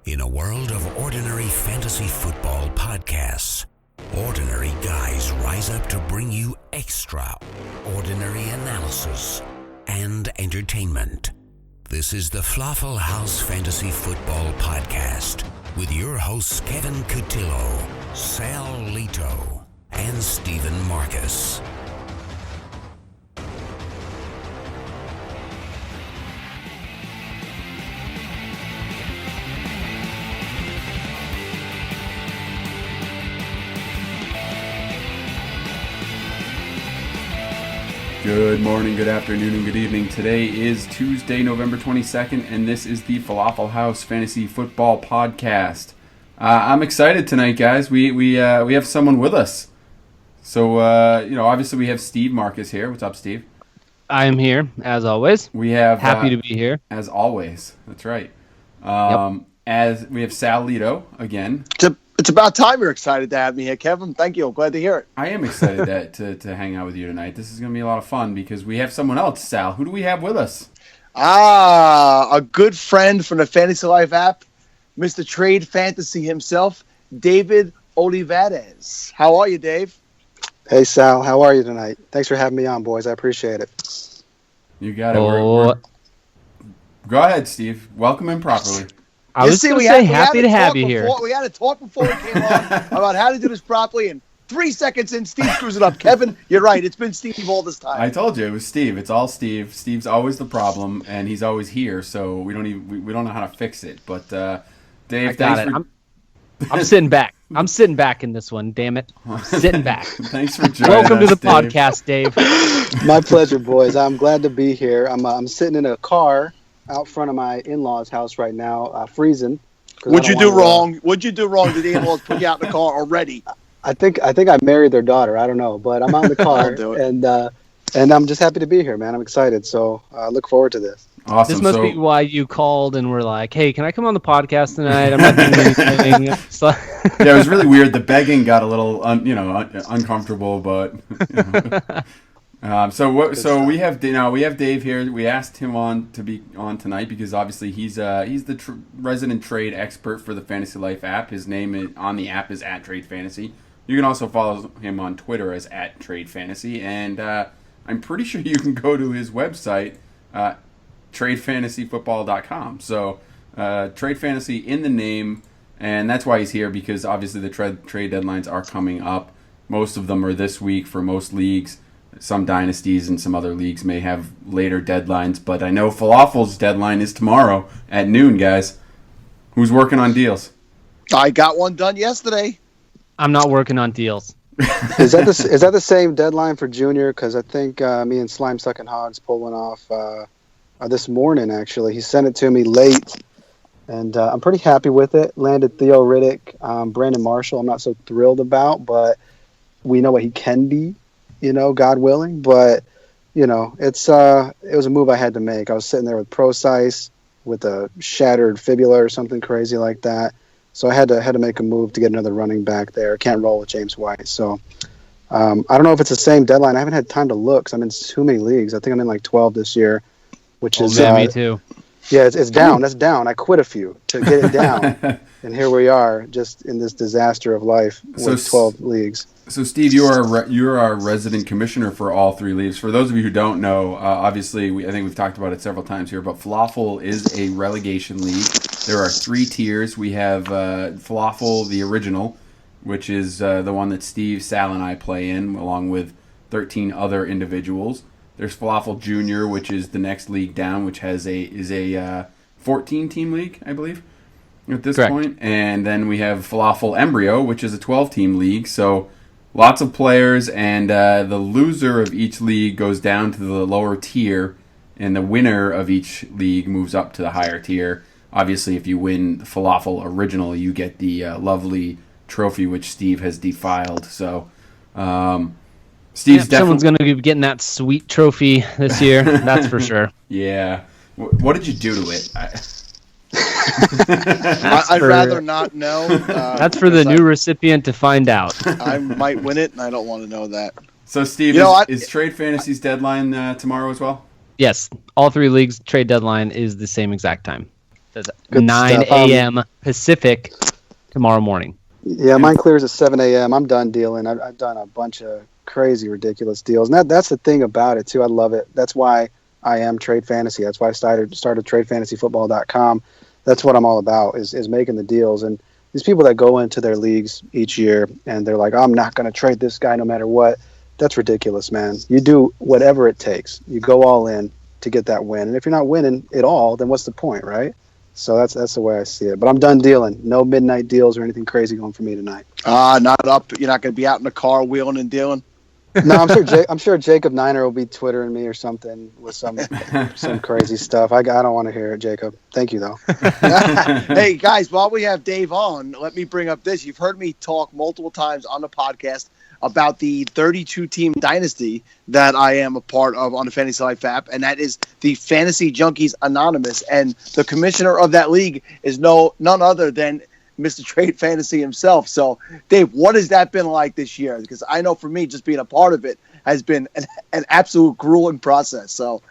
In a world of ordinary fantasy football podcasts, ordinary guys rise up to bring you extraordinary analysis and entertainment. This is the FLAFFL House Fantasy Football Podcast with your hosts Kevin Cotillo, Sal Lito, and Stephen Marcus. Good morning, good afternoon, and good evening. Today is Tuesday, November 22nd, and this is the FLAFFL House Fantasy Football Podcast. I'm excited tonight, guys. We have someone with us. So, obviously we have Steve Marcus here. What's up, Steve? I am here, as always. We have happy to be here. As always. That's right. Yep. As we have Sal Lito again. It's about time you're excited to have me here, Kevin. Thank you. I'm glad to hear it. I am excited to hang out with you tonight. This is going to be a lot of fun because we have someone else, Sal. Who do we have with us? A good friend from the Fantasy Life app, Mr. Trade Fantasy himself, David Olivares. How are you, Dave? Hey, Sal. How are you tonight? Thanks for having me on, boys. I appreciate it. You got it. Go ahead, Steve. Welcome in properly. I was going to say happy to have you here. We had to talk before we came on about how to do this properly, and 3 seconds in, Steve screws it up. Kevin, you're right. It's been Steve all this time. I told you it was Steve. It's all Steve. Steve's always the problem, and he's always here, so we don't know how to fix it. But Dave, I got it. I'm sitting back. I'm sitting back in this one. Damn it, sitting back. Thanks for joining Welcome us, to the Dave. podcast, Dave. My pleasure, boys. I'm glad to be here. I'm sitting in a car out front of my in-laws' house right now, freezing. What'd you do wrong? What'd you do wrong? Did the in-laws put you out in the car already? I think I married their daughter. I don't know, but I'm out in the car, and I'm just happy to be here, man. I'm excited, so I look forward to this. Awesome. This must be why you called and were like, "Hey, can I come on the podcast tonight? I'm not doing anything." Yeah, it was really weird. The begging got a little, uncomfortable, but. So we have Dave here. We asked him on to be on tonight because obviously he's the resident trade expert for the Fantasy Life app. His name on the app is @TradeFantasy. You can also follow him on Twitter as @TradeFantasy, and I'm pretty sure you can go to his website, TradeFantasyFootball.com. So Trade Fantasy in the name, and that's why he's here because obviously the trade deadlines are coming up. Most of them are this week for most leagues. Some dynasties and some other leagues may have later deadlines, but I know Falaffel's deadline is tomorrow at noon, guys. Who's working on deals? I got one done yesterday. I'm not working on deals. Is that the same deadline for Junior? Because I think me and Slime Sucking Hogs pulled one off this morning, actually. He sent it to me late, and I'm pretty happy with it. Landed Theo Riddick, Brandon Marshall I'm not so thrilled about, but we know what he can be. God willing, but it was a move I had to make. I was sitting there with Procise with a shattered fibula or something crazy like that, so I had to make a move to get another running back there. Can't roll with James White, so I don't know if it's the same deadline. I haven't had time to look. 'Cause I'm in too many leagues. I think I'm in like 12 this year, which is me too. Yeah, it's down. That's down. I quit a few to get it down, and here we are, just in this disaster of life with 12 leagues. So, Steve, you're our resident commissioner for all three leagues. For those of you who don't know, obviously, I think we've talked about it several times here, but Falafel is a relegation league. There are 3 tiers. We have Falafel, the original, which is the one that Steve, Sal, and I play in, along with 13 other individuals. There's Falafel Junior, which is the next league down, which is a 14-team league, I believe, at this Correct. point. And then we have Falafel Embryo, which is a 12-team league. So lots of players, and the loser of each league goes down to the lower tier, and the winner of each league moves up to the higher tier. Obviously, if you win the Falafel Original, you get the lovely trophy, which Steve has defiled. So, Someone's going to be getting that sweet trophy this year. That's for sure. Yeah. What did you do to it? I'd rather not know. That's for the new recipient to find out. I might win it, and I don't want to know that. So, Steve, is Trade Fantasy's deadline tomorrow as well? Yes, all 3 leagues trade deadline is the same exact time. Says Good 9 stuff. a.m. Pacific tomorrow morning. Yeah, mine clears at 7 a.m. I'm done dealing. I've done a bunch of crazy, ridiculous deals. And that's the thing about it, too. I love it. That's why I am Trade Fantasy. That's why I started TradeFantasyFootball.com. That's what I'm all about, is making the deals. And these people that go into their leagues each year and they're like, I'm not going to trade this guy no matter what. That's ridiculous, man. You do whatever it takes. You go all in to get that win. And if you're not winning at all, then what's the point, right? So that's the way I see it. But I'm done dealing. No midnight deals or anything crazy going for me tonight. Not up. You're not going to be out in the car wheeling and dealing. No, I'm sure Jacob Niner will be twittering me or something with some crazy stuff. I don't want to hear it, Jacob. Thank you though. Hey guys, while we have Dave on, let me bring up this. You've heard me talk multiple times on the podcast about the 32-team dynasty that I am a part of on the Fantasy Life app, and that is the Fantasy Junkies Anonymous. And the commissioner of that league is none other than Mr. Trade Fantasy himself. So, Dave, what has that been like this year? Because I know for me, just being a part of it has been an absolute grueling process. So,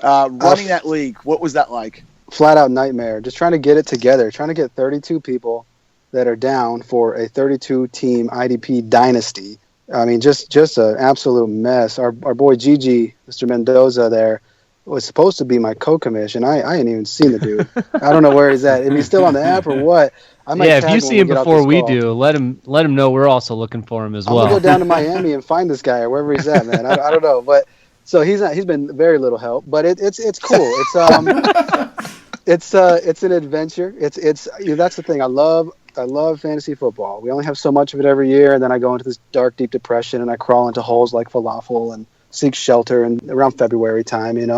running that league, what was that like? Flat out nightmare. Just trying to get it together, trying to get 32 people that are down for a 32-team IDP dynasty. I mean, just an absolute mess. Our boy Gigi, Mr. Mendoza there, was supposed to be my co-commission. I ain't even seen the dude. I don't know where he's at. If he's still on the app or what. I might Yeah, tag if you him see when him get off before this we call. do, let him know we're also looking for him as I'm well. gonna go down to Miami and find this guy or wherever he's at, man. I don't know, but so he's been very little help, but it's cool. It's an adventure. It's that's the thing. I love fantasy football. We only have so much of it every year, and then I go into this dark, deep depression, and I crawl into holes like FLAFFL and seek shelter. And around February time, and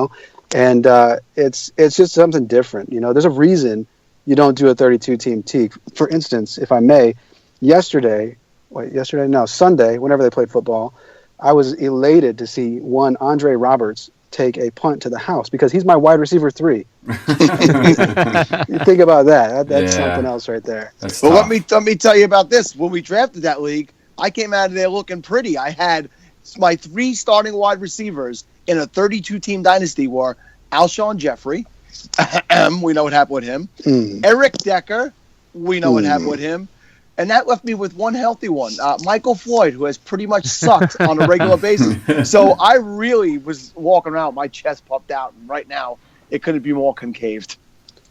it's just something different. There's a reason you don't do a 32-team team. For instance, if I may, Sunday, whenever they played football, I was elated to see one Andre Roberts take a punt to the house because he's my wide receiver 3. You think about that. That's something else right there. Well, let me tell you about this. When we drafted that league, I came out of there looking pretty. I had my 3 starting wide receivers in a 32-team dynasty were Alshon Jeffrey. We know what happened with him. Eric Decker. We know what happened with him. And that left me with one healthy one, Michael Floyd, who has pretty much sucked on a regular basis. So I really was walking around, my chest puffed out, and right now it couldn't be more concaved.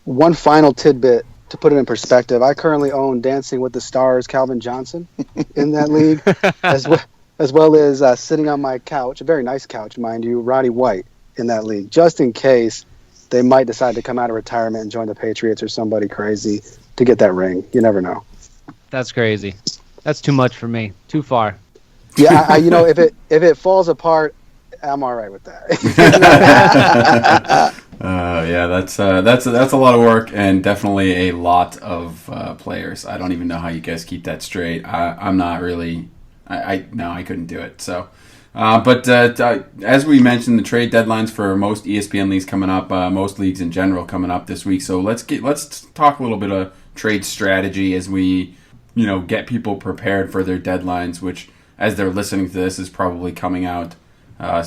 One final tidbit to put it in perspective. I currently own Dancing with the Stars Calvin Johnson in that league, as well as sitting on my couch, a very nice couch, mind you, Roddy White in that league, just in case they might decide to come out of retirement and join the Patriots or somebody crazy to get that ring. You never know. That's crazy. That's too much for me. Too far. Yeah, if it falls apart, I'm all right with that. Yeah, that's a lot of work and definitely a lot of players. I don't even know how you guys keep that straight. I'm not really. I couldn't do it. So, but as we mentioned, the trade deadlines for most ESPN leagues coming up, most leagues in general coming up this week. So let's talk a little bit of trade strategy as we get people prepared for their deadlines, which as they're listening to this is probably coming out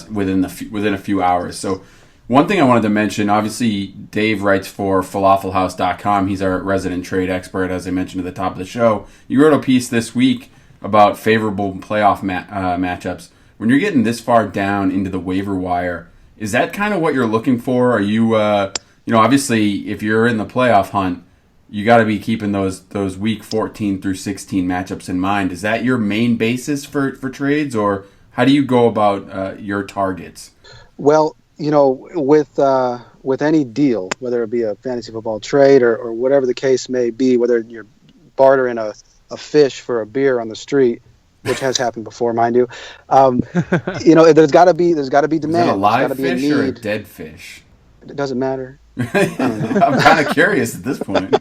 within a few hours. So one thing I wanted to mention, obviously Dave writes for FLAFFLHouse.com. He's our resident trade expert, as I mentioned at the top of the show. You wrote a piece this week about favorable playoff matchups. When you're getting this far down into the waiver wire, is that kind of what you're looking for? Are you, obviously if you're in the playoff hunt, you got to be keeping those week 14 through 16 matchups in mind. Is that your main basis for trades, or how do you go about your targets? Well, with any deal, whether it be a fantasy football trade or whatever the case may be, whether you're bartering a fish for a beer on the street, which has happened before, mind you, there's got to be demand. Is that a live fish or a dead fish? It doesn't matter. I'm kind of curious at this point.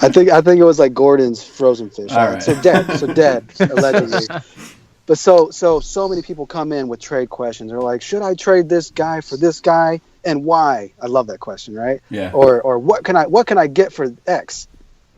I think it was like Gordon's frozen fish. All right. So dead, allegedly. But so many people come in with trade questions. They're like, should I trade this guy for this guy, and why? I love that question, right? Yeah. Or what can I get for X?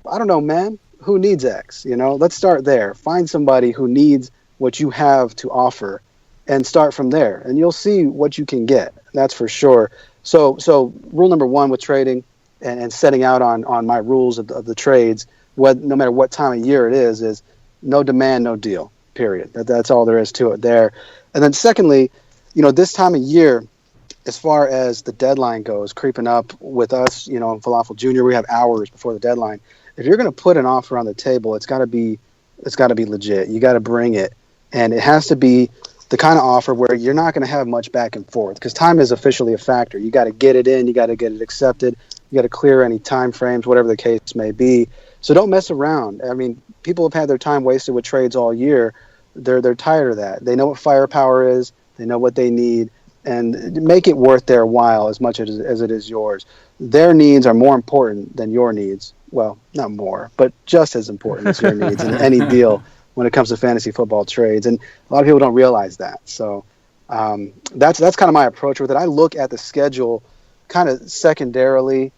I don't know, man. Who needs X? Let's start there. Find somebody who needs what you have to offer, and start from there, and you'll see what you can get. That's for sure. So rule number 1 with trading, and setting out on my rules of the trades, no matter what time of year it is no demand, no deal, period. That's all there is to it there. And then secondly, this time of year, as far as the deadline goes, creeping up with us, in Falafel Junior, we have hours before the deadline. If you're going to put an offer on the table, it's got to be legit. You got to bring it, and it has to be the kind of offer where you're not going to have much back and forth, because time is officially a factor. You got to get it in, you got to get it accepted, you got to clear any time frames, whatever the case may be. So don't mess around. I mean, people have had their time wasted with trades all year. They're tired of that. They know what firepower is. They know what they need, and make it worth their while as much as it is yours. Their needs are more important than your needs. Well, not more, but just as important as your needs in any deal when it comes to fantasy football trades. And a lot of people don't realize that. So that's kind of my approach with it. I look at the schedule kind of secondarily.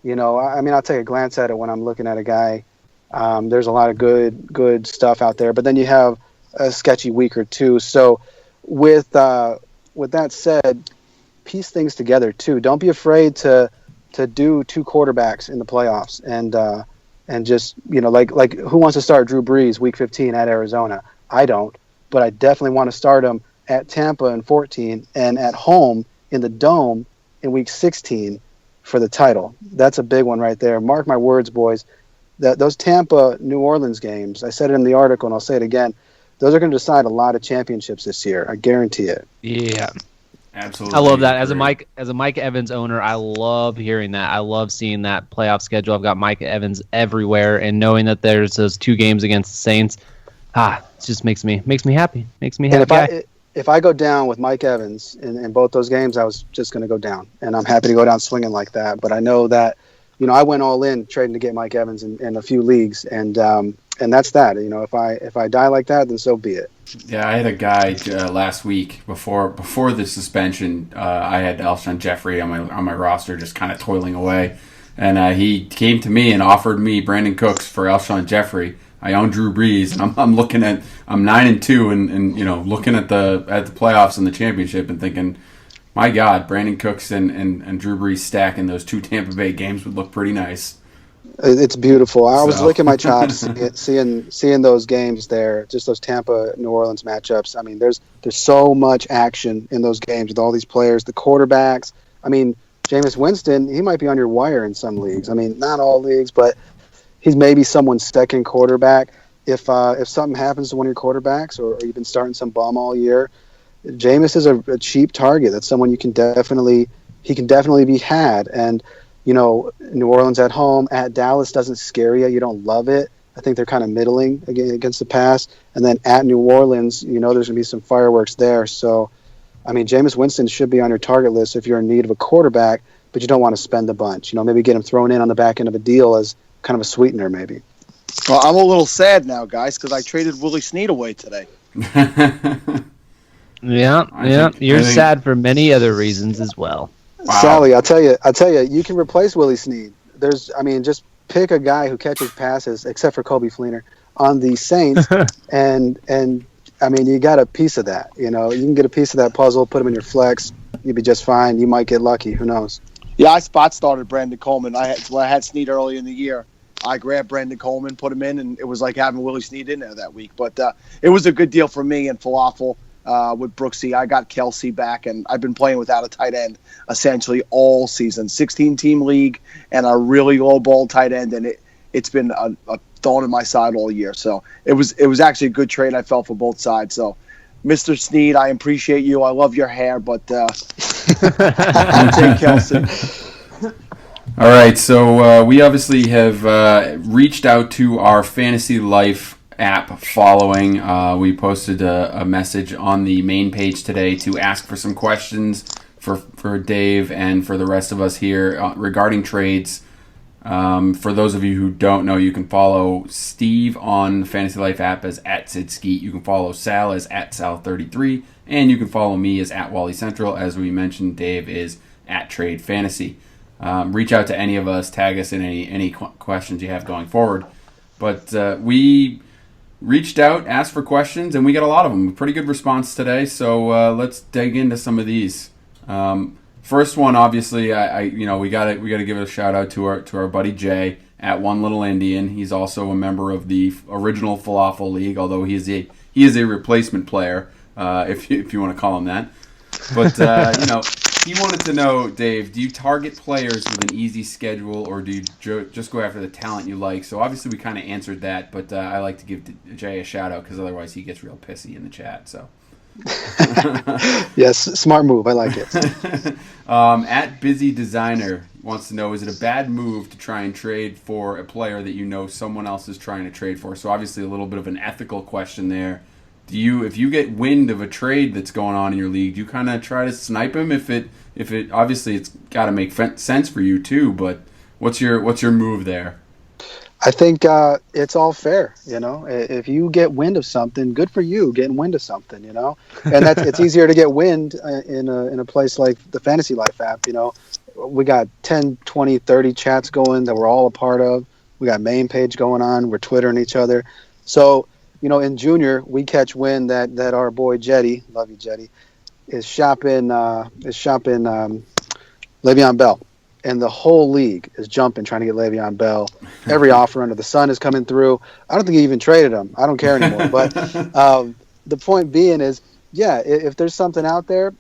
I'll take a glance at it when I'm looking at a guy. There's a lot of good stuff out there, but then you have a sketchy week or two. So with that said, piece things together too. Don't be afraid to do two quarterbacks in the playoffs, and just like who wants to start Drew Brees week 15 at Arizona? I don't, but I definitely want to start him at Tampa in 14 and at home in the Dome in week 16 for the title. That's a big one right there. Mark my words, boys. Those Tampa New Orleans games, I said it in the article and I'll say it again, those are going to decide a lot of championships this year. I guarantee it. Yeah. Absolutely. I love that. As a Mike Evans owner, I love hearing that. I love seeing that playoff schedule. I've got Mike Evans everywhere, and knowing that there's those two games against the Saints, it just makes me happy. Makes me happy. And if I go down with Mike Evans in both those games, I was just going to go down, and I'm happy to go down swinging like that. But I know that, I went all in trading to get Mike Evans in a few leagues, and that's that. If I die like that, then so be it. Yeah, I had a guy last week before the suspension. I had Alshon Jeffrey on my roster, just kind of toiling away, and he came to me and offered me Brandon Cooks for Alshon Jeffrey. I own Drew Brees, and I'm 9-2, and looking at the playoffs and the championship, and thinking, my God, Brandon Cooks and Drew Brees stacking those two Tampa Bay games would look pretty nice. It's beautiful. I was licking my chops seeing those games there, just those Tampa New Orleans matchups. I mean, there's so much action in those games with all these players, the quarterbacks. I mean, Jameis Winston, he might be on your wire in some leagues. I mean, not all leagues, but he's maybe someone's second quarterback. If something happens to one of your quarterbacks, or you've been starting some bum all year, Jameis is a cheap target. That's someone he can definitely be had. And New Orleans at home, at Dallas doesn't scare you. You don't love it. I think they're kind of middling against the pass. And then at New Orleans, there's going to be some fireworks there. So, I mean, Jameis Winston should be on your target list if you're in need of a quarterback, but you don't want to spend a bunch. Maybe get him thrown in on the back end of a deal as kind of a sweetener maybe. Well, I'm a little sad now, guys, because I traded Willie Snead away today. Yeah. You're sad for many other reasons as well. Wow. Solly, I'll tell you, you can replace Willie Snead. Just pick a guy who catches passes, except for Kobe Fleener, on the Saints, and I mean, you got a piece of that. You can get a piece of that puzzle, put him in your flex, you'd be just fine. You might get lucky. Who knows? Yeah, I spot started Brandon Coleman. I had Snead early in the year. I grabbed Brandon Coleman, put him in, and it was like having Willie Snead in there that week. But it was a good deal for me and Falafel. With Brooksy, I got Kelsey back, and I've been playing without a tight end essentially all season. 16-team league and a really low ball tight end, and it's been a thorn in my side all year. So it was actually a good trade. I felt for both sides. So, Mr. Snead, I appreciate you. I love your hair, but I'll take Kelsey. All right, so we obviously have reached out to our Fantasy Life app following. We posted a message on the main page today to ask for some questions for Dave and for the rest of us here regarding trades. For those of you who don't know, you can follow Steve on the Fantasy Life app as @SidSkeet. You can follow Sal as @Sal33, and you can follow me as @WallyCentral. As we mentioned, Dave is @TradeFantasy. Reach out to any of us, tag us in any questions you have going forward. But we reached out, asked for questions, and we got a lot of them. Pretty good response today, so let's dig into some of these. First one, obviously, we gotta give a shout out to our buddy Jay at One Little Indian. He's also a member of the original FLAFFL League, although he is a replacement player, if you want to call him that. But he wanted to know, Dave, do you target players with an easy schedule, or do you just go after the talent you like? So obviously we kind of answered that, but I like to give Jay a shout out because otherwise he gets real pissy in the chat. So. Yes, smart move. I like it. At Busy Designer wants to know, is it a bad move to try and trade for a player that you know someone else is trying to trade for? So obviously a little bit of an ethical question there. If you get wind of a trade that's going on in your league, do you kind of try to snipe him? If it obviously it's got to make sense for you too, but what's your move there? I think it's all fair, If you get wind of something, good for you getting wind of something, And it's easier to get wind in a place like the Fantasy Life app. We got 10, 20, 30 chats going that we're all a part of. We got main page going on. We're Twittering each other. So, in Junior, we catch wind that our boy Jetty, love you Jetty, is shopping Le'Veon Bell. And the whole league is jumping trying to get Le'Veon Bell. Every offer under the sun is coming through. I don't think he even traded him. I don't care anymore. But the point being is, if there's something out there,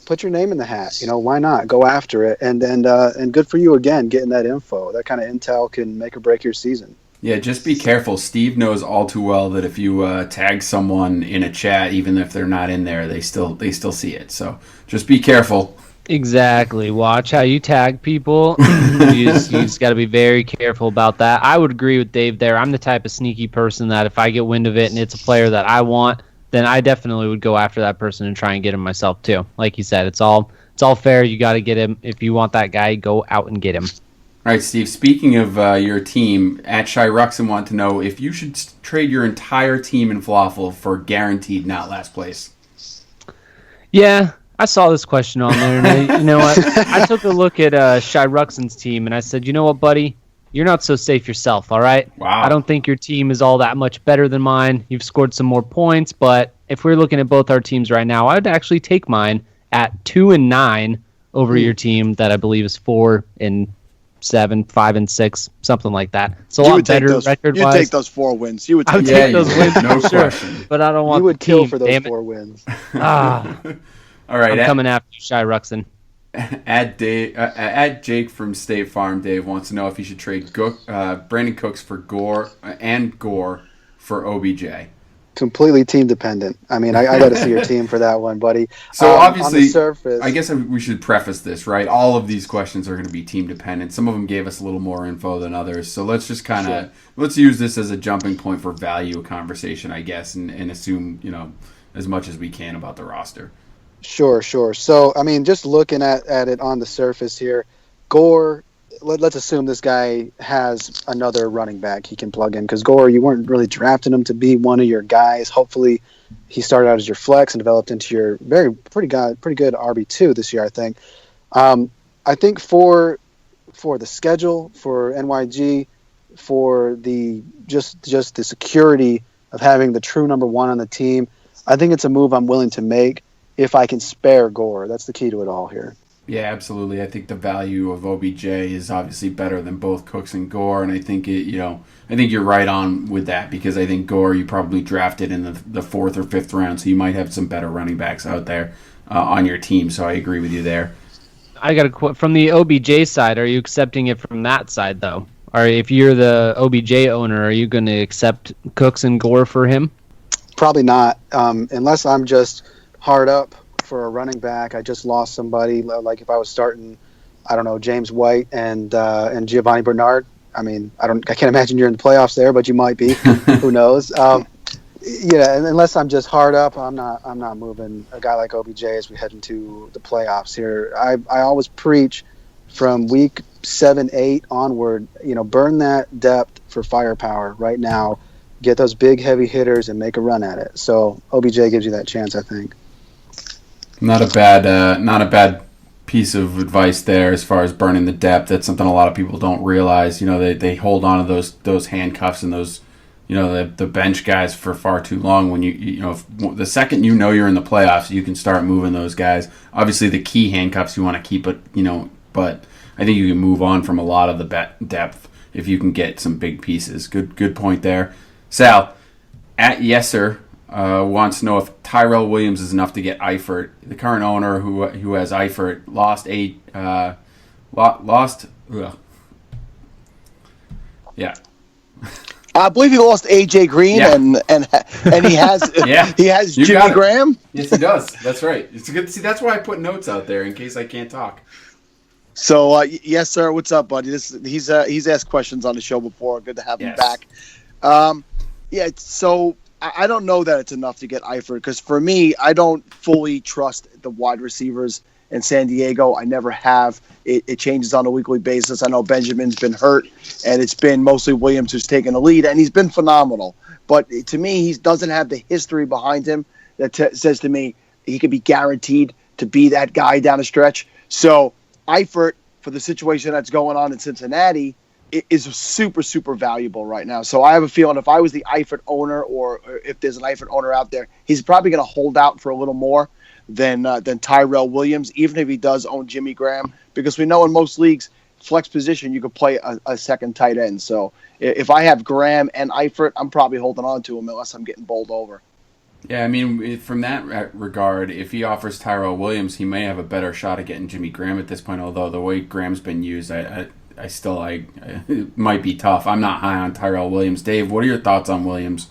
put your name in the hat. Why not? Go after it. And good for you again getting that info. That kind of intel can make or break your season. Yeah, just be careful. Steve knows all too well that if you tag someone in a chat, even if they're not in there, they still see it. So just be careful. Exactly. Watch how you tag people. you just got to be very careful about that. I would agree with Dave there. I'm the type of sneaky person that if I get wind of it and it's a player that I want, then I definitely would go after that person and try and get him myself too. Like you said, it's all fair. You got to get him. If you want that guy, go out and get him. All right, Steve, speaking of your team, at Shy Ruxin want to know if you should trade your entire team in FLAFFL for guaranteed not last place. Yeah, I saw this question on there, and you know what? I took a look at Shy Ruxin's team, and I said, you know what, buddy? You're not so safe yourself, all right? Wow. I don't think your team is all that much better than mine. You've scored some more points, but if we're looking at both our teams right now, I would actually take mine at 2-9 over your team that I believe is 4-7, 5-6, something like that. It's a lot better record-wise. You'd take those 4 wins. You would take those wins, no sure. question. But I don't want you would the kill team, for those 4 wins. All right, I'm coming after you, Shy Ruxin. At Jake from State Farm, Dave wants to know if he should trade Brandon Cooks for Gore for OBJ. Completely team dependent. I mean, I got to see your team for that one, buddy. So obviously, on the surface, I guess we should preface this, right? All of these questions are going to be team dependent. Some of them gave us a little more info than others. So let's just let's use this as a jumping point for value conversation, I guess, and assume, as much as we can about the roster. Sure. So, I mean, just looking at it on the surface here, Gore, let's assume this guy has another running back he can plug in, because Gore, you weren't really drafting him to be one of your guys. Hopefully he started out as your flex and developed into your pretty good RB2 this year, I think. I think for the schedule, for NYG, for the just the security of having the true number one on the team, I think it's a move I'm willing to make if I can spare Gore. That's the key to it all here. Yeah, absolutely. I think the value of OBJ is obviously better than both Cooks and Gore, and I think I think you're right on with that, because I think Gore you probably drafted in the 4th or 5th round, so you might have some better running backs out there on your team. So I agree with you there. I got a quote from the OBJ side. Are you accepting it from that side though? Or if you're the OBJ owner, are you going to accept Cooks and Gore for him? Probably not, unless I'm just hard up for a running back. I just lost somebody. Like if I was starting, I don't know, James White and Giovanni Bernard. I mean, I can't imagine you're in the playoffs there, but you might be. Who knows? Unless I'm just hard up, I'm not moving a guy like OBJ as we head into the playoffs here. I always preach from week 7, 8 onward. Burn that depth for firepower right now. Get those big heavy hitters and make a run at it. So OBJ gives you that chance, I think. Not a bad piece of advice there as far as burning the depth. That's something a lot of people don't realize. They hold on to those handcuffs and those the bench guys for far too long. When if the second you're in the playoffs, you can start moving those guys. Obviously, the key handcuffs you want to keep it, but I think you can move on from a lot of the depth if you can get some big pieces. Good point there. Sal, at Yesser, wants to know if Tyrell Williams is enough to get Eifert. The current owner who has Eifert lost. Yeah. I believe he lost AJ Green and he has he has Jimmy Graham. Yes, he does. That's right. It's good to see. That's why I put notes out there in case I can't talk. So yes, sir. What's up, buddy? He's asked questions on the show before. Good to have him back. So I don't know that it's enough to get Eifert because for me, I don't fully trust the wide receivers in San Diego. I never have. It changes on a weekly basis. I know Benjamin's been hurt, and it's been mostly Williams who's taken the lead, and he's been phenomenal. But to me, he doesn't have the history behind him that says to me he could be guaranteed to be that guy down the stretch. So Eifert, for the situation that's going on in Cincinnati, is super, super valuable right now. So I have a feeling if I was the Eifert owner or if there's an Eifert owner out there, he's probably going to hold out for a little more than Tyrell Williams, even if he does own Jimmy Graham, because we know in most leagues, flex position, you could play a second tight end. So if I have Graham and Eifert, I'm probably holding on to him unless I'm getting bowled over. Yeah, I mean, from that regard, if he offers Tyrell Williams, he may have a better shot at getting Jimmy Graham at this point, although the way Graham's been used, I still it might be tough. I'm not high on Tyrell Williams. Dave, what are your thoughts on Williams?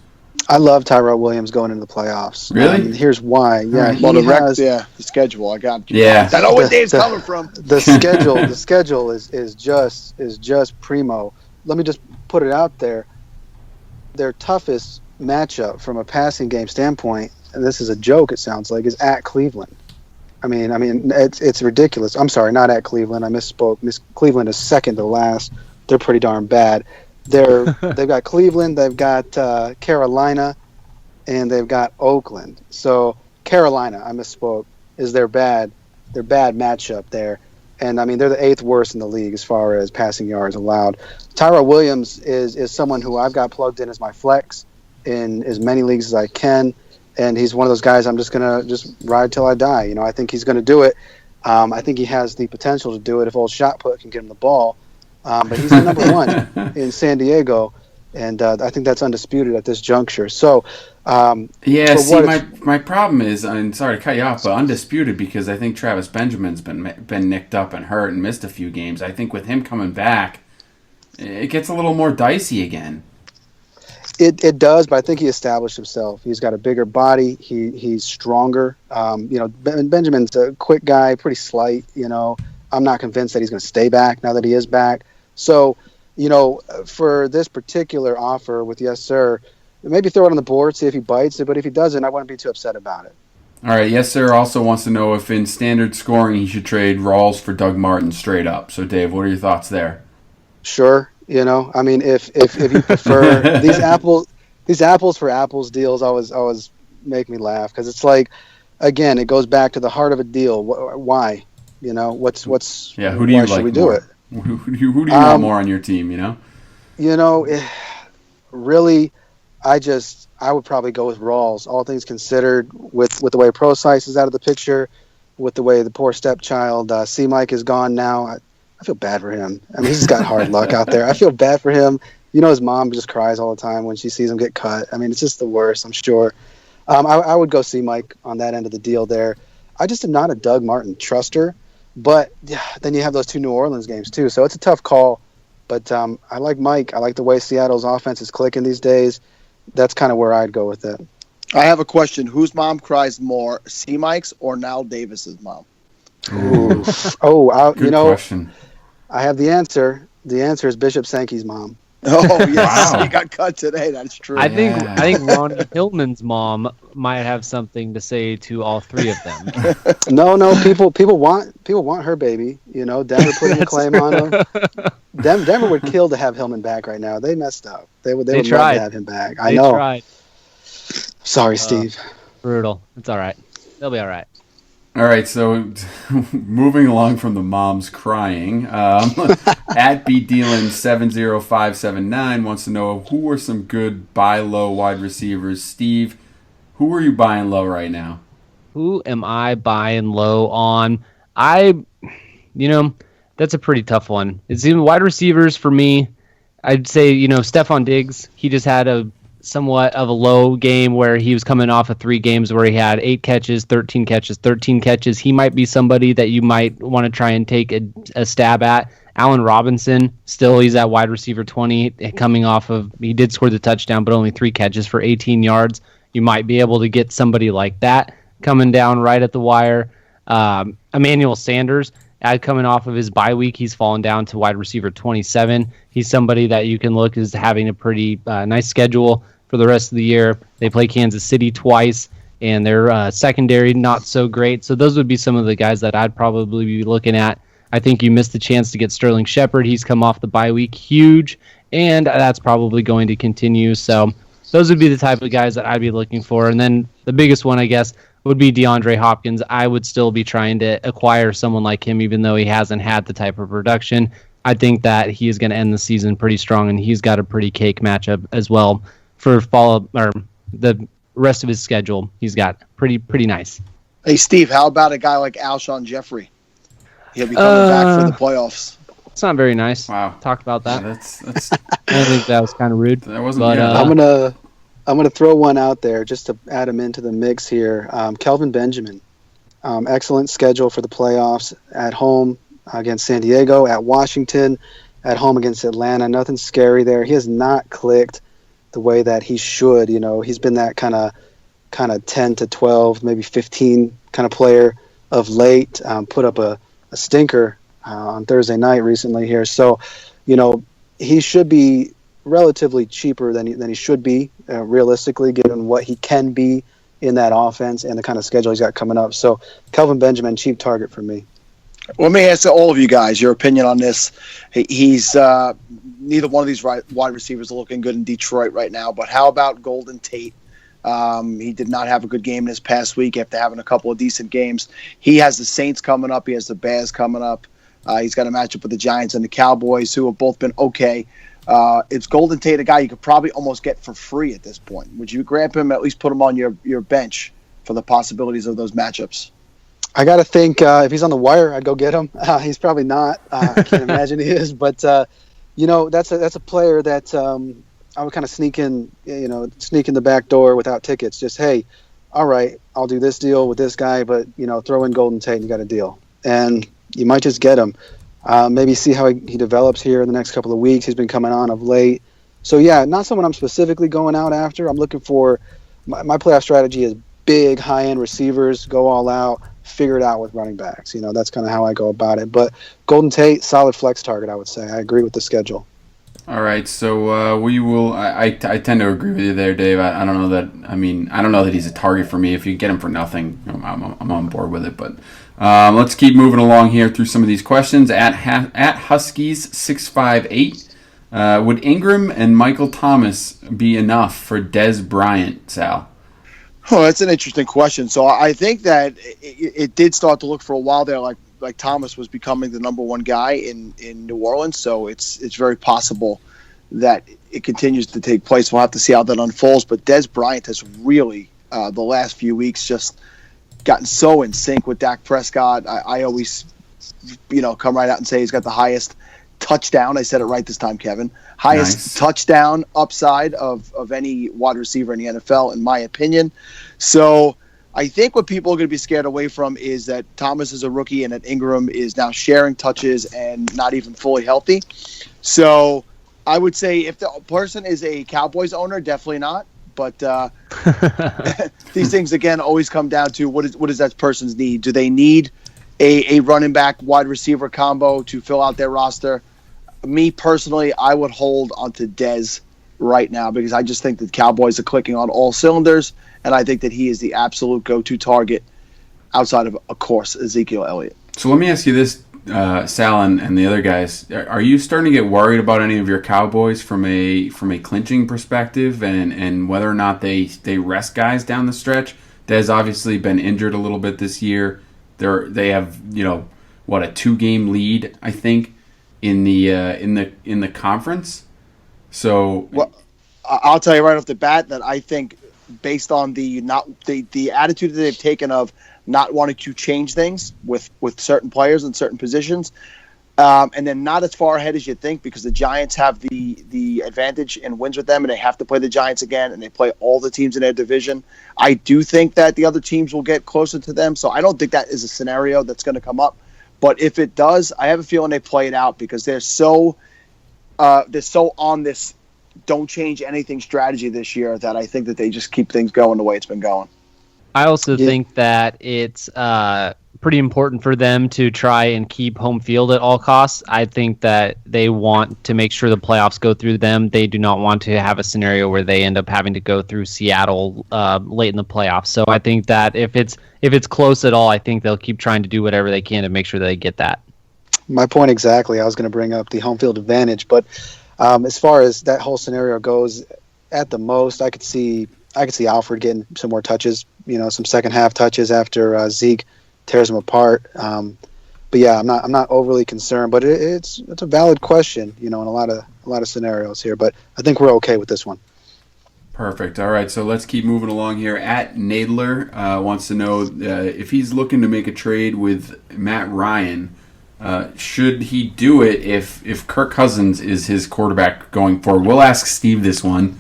I love Tyrell Williams going into the playoffs. Really? Here's why. Yeah, the schedule. I got you. Yeah, I know where Dave's coming from. The schedule is just primo. Let me just put it out there. Their toughest matchup from a passing game standpoint, and this is a joke, it sounds like, is at Cleveland. I mean, it's ridiculous. I'm sorry, not at Cleveland. I misspoke. Cleveland is second to last. They're pretty darn bad. They've got Cleveland, they've got Carolina, and they've got Oakland. So Carolina, I misspoke, is their bad matchup there. And I mean, they're the 8th worst in the league as far as passing yards allowed. Tyrell Williams is someone who I've got plugged in as my flex in as many leagues as I can. And he's one of those guys I'm just going to ride till I die. I think he's going to do it. I think he has the potential to do it if old shot put can get him the ball. But he's the number one in San Diego, and I think that's undisputed at this juncture. So, my problem is, and sorry to cut you off, but undisputed because I think Travis Benjamin's been nicked up and hurt and missed a few games. I think with him coming back, it gets a little more dicey again. It does, but I think he established himself. He's got a bigger body. He's stronger. Benjamin's a quick guy, pretty slight. I'm not convinced that he's going to stay back now that he is back. So, for this particular offer with Yes Sir, maybe throw it on the board, see if he bites it. But if he doesn't, I wouldn't be too upset about it. All right. Yes Sir also wants to know if in standard scoring he should trade Rawls for Doug Martin straight up. So, Dave, what are your thoughts there? Sure. I mean, if you prefer these apples for apples deals, always make me laugh because it's like, again, it goes back to the heart of a deal. Why? Who do you like should we more? do it? Who do you want more on your team? Really, I would probably go with Rawls. All things considered, with the way Pro Size is out of the picture, with the way the poor stepchild C Mike is gone now. I feel bad for him. I mean, he's just got hard luck out there. I feel bad for him. His mom just cries all the time when she sees him get cut. I mean, it's just the worst, I'm sure. I would go see Mike on that end of the deal there. I just am not a Doug Martin truster, but then you have those 2 New Orleans games too, so it's a tough call. But I like Mike. I like the way Seattle's offense is clicking these days. That's kind of where I'd go with it. I have a question. Whose mom cries more, C Mike's or Nal Davis's mom? Good question. I have the answer. The answer is Bishop Sankey's mom. Oh, yes. Wow. He got cut today. That's true. I think Ronnie Hillman's mom might have something to say to all 3 of them. No. People want her baby. Denver putting a claim on him. Denver would kill to have Hillman back right now. They messed up. They would love to have him back. I know. Tried. Sorry, Steve. Brutal. It's all right. They'll be all right. All right, so moving along from the moms crying, at bdealing70579 wants to know who are some good buy low wide receivers. Steve, who are you buying low right now? Who am I buying low on? That's a pretty tough one. It's even wide receivers for me. I'd say, Stephon Diggs, he just had a somewhat of a low game where he was coming off of 3 games where he had 8 catches, 13 catches, 13 catches. He might be somebody that you might want to try and take a stab at. Allen Robinson, still he's at wide receiver 20, coming off of, he did score the touchdown, but only 3 catches for 18 yards. You might be able to get somebody like that coming down right at the wire. Emmanuel Sanders, coming off of his bye week, he's fallen down to wide receiver 27. He's somebody that you can look as having a pretty nice schedule for the rest of the year. They play Kansas City twice, and their secondary not so great. So those would be some of the guys that I'd probably be looking at. I think you missed the chance to get Sterling Shepard. He's come off the bye week huge, and that's probably going to continue. So those would be the type of guys that I'd be looking for. And then the biggest one, I guess, would be DeAndre Hopkins. I would still be trying to acquire someone like him, even though he hasn't had the type of production. I think that he is going to end the season pretty strong, and he's got a pretty cake matchup as well for the rest of his schedule. He's got pretty nice. Hey, Steve, how about a guy like Alshon Jeffrey? He'll be coming back for the playoffs. It's not very nice. Wow. Talk about that. Yeah, that's I think that was kind of rude. That wasn't But, good. I'm gonna throw one out there just to add him into the mix here. Kelvin Benjamin, excellent schedule for the playoffs. At home against San Diego, at Washington, at home against Atlanta. Nothing scary there. He has not clicked the way that he should. He's been that kind of 10 to 12, maybe 15 kind of player of late. Put up a stinker on Thursday night recently here. So, he should be relatively cheaper than he should be, realistically, given what he can be in that offense and the kind of schedule he's got coming up. So, Kelvin Benjamin, cheap target for me. Let me ask all of you guys your opinion on this. He's neither one of these wide receivers are looking good in Detroit right now, but how about Golden Tate? He did not have a good game this past week after having a couple of decent games. He has the Saints coming up. He has the Bears coming up. He's got a matchup with the Giants and the Cowboys, who have both been okay. It's Golden Tate, a guy you could probably almost get for free at this point. Would you grab him, at least put him on your bench for the possibilities of those matchups? I got to think if he's on the wire, I'd go get him. He's probably not. I can't imagine he is. But, that's a player that I would kind of sneak in the back door without tickets. Just, hey, all right, I'll do this deal with this guy, but, throw in Golden Tate and you got a deal. And you might just get him. Maybe see how he develops here in the next couple of weeks. He's been coming on of late. So, yeah, not someone I'm specifically going out after. I'm looking for my playoff strategy is big, high-end receivers, go all out, figure it out with running backs. That's kind of how I go about it. But Golden Tate, solid flex target, I would say. I agree with the schedule. All right, so we will. I tend to agree with you there, Dave. I don't know that. I don't know that he's a target for me. If you get him for nothing, I'm on board with it. But let's keep moving along here through some of these questions. At Huskies 658, would Ingram and Michael Thomas be enough for Dez Bryant, Sal? Oh, that's an interesting question. So I think that it did start to look for a while there like Thomas was becoming the number one guy in New Orleans. So it's very possible that it continues to take place. We'll have to see how that unfolds. But Dez Bryant has really, the last few weeks, just gotten so in sync with Dak Prescott. I always, come right out and say he's got the highest touchdown. I said it right this time, Kevin. Highest touchdown upside of any wide receiver in the NFL, in my opinion. So I think what people are going to be scared away from is that Thomas is a rookie and that Ingram is now sharing touches and not even fully healthy. So I would say if the person is a Cowboys owner, definitely not. But these things, again, always come down to what is that person's need. Do they need a running back wide receiver combo to fill out their roster? Me personally, I would hold onto Dez right now because I just think that Cowboys are clicking on all cylinders, and I think that he is the absolute go-to target outside of course, Ezekiel Elliott. So let me ask you this, Sal and the other guys. Are you starting to get worried about any of your Cowboys from a clinching perspective and whether or not they rest guys down the stretch? Dez obviously been injured a little bit this year. They have a 2-game lead, I think, in the conference. So well, I'll tell you right off the bat that I think, based on the attitude that they've taken of not wanting to change things with certain players in certain positions, and then not as far ahead as you think, because the Giants have the advantage and wins with them, and they have to play the Giants again, and they play all the teams in their division. I do think that the other teams will get closer to them, so I don't think that is a scenario that's going to come up. But if it does, I have a feeling they play it out, because they're so on this don't change anything strategy this year that I think that they just keep things going the way it's been going. I also think that it's pretty important for them to try and keep home field at all costs. I think that they want to make sure the playoffs go through them. They do not want to have a scenario where they end up having to go through Seattle late in the playoffs. So I think that if it's close at all, I think they'll keep trying to do whatever they can to make sure that they get that. My point exactly. I was going to bring up the home field advantage, but as far as that whole scenario goes, at the most, I could see Alfred getting some more touches, some second half touches after Zeke tears him apart. But yeah, I'm not overly concerned, but it's a valid question, in a lot of scenarios here. But I think we're okay with this one. Perfect. All right, so let's keep moving along here. At Nadler wants to know if he's looking to make a trade with Matt Ryan. Should he do it if Kirk Cousins is his quarterback going forward? We'll ask Steve this one.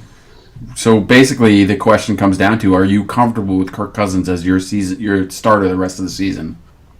So basically, the question comes down to: are you comfortable with Kirk Cousins as your starter the rest of the season?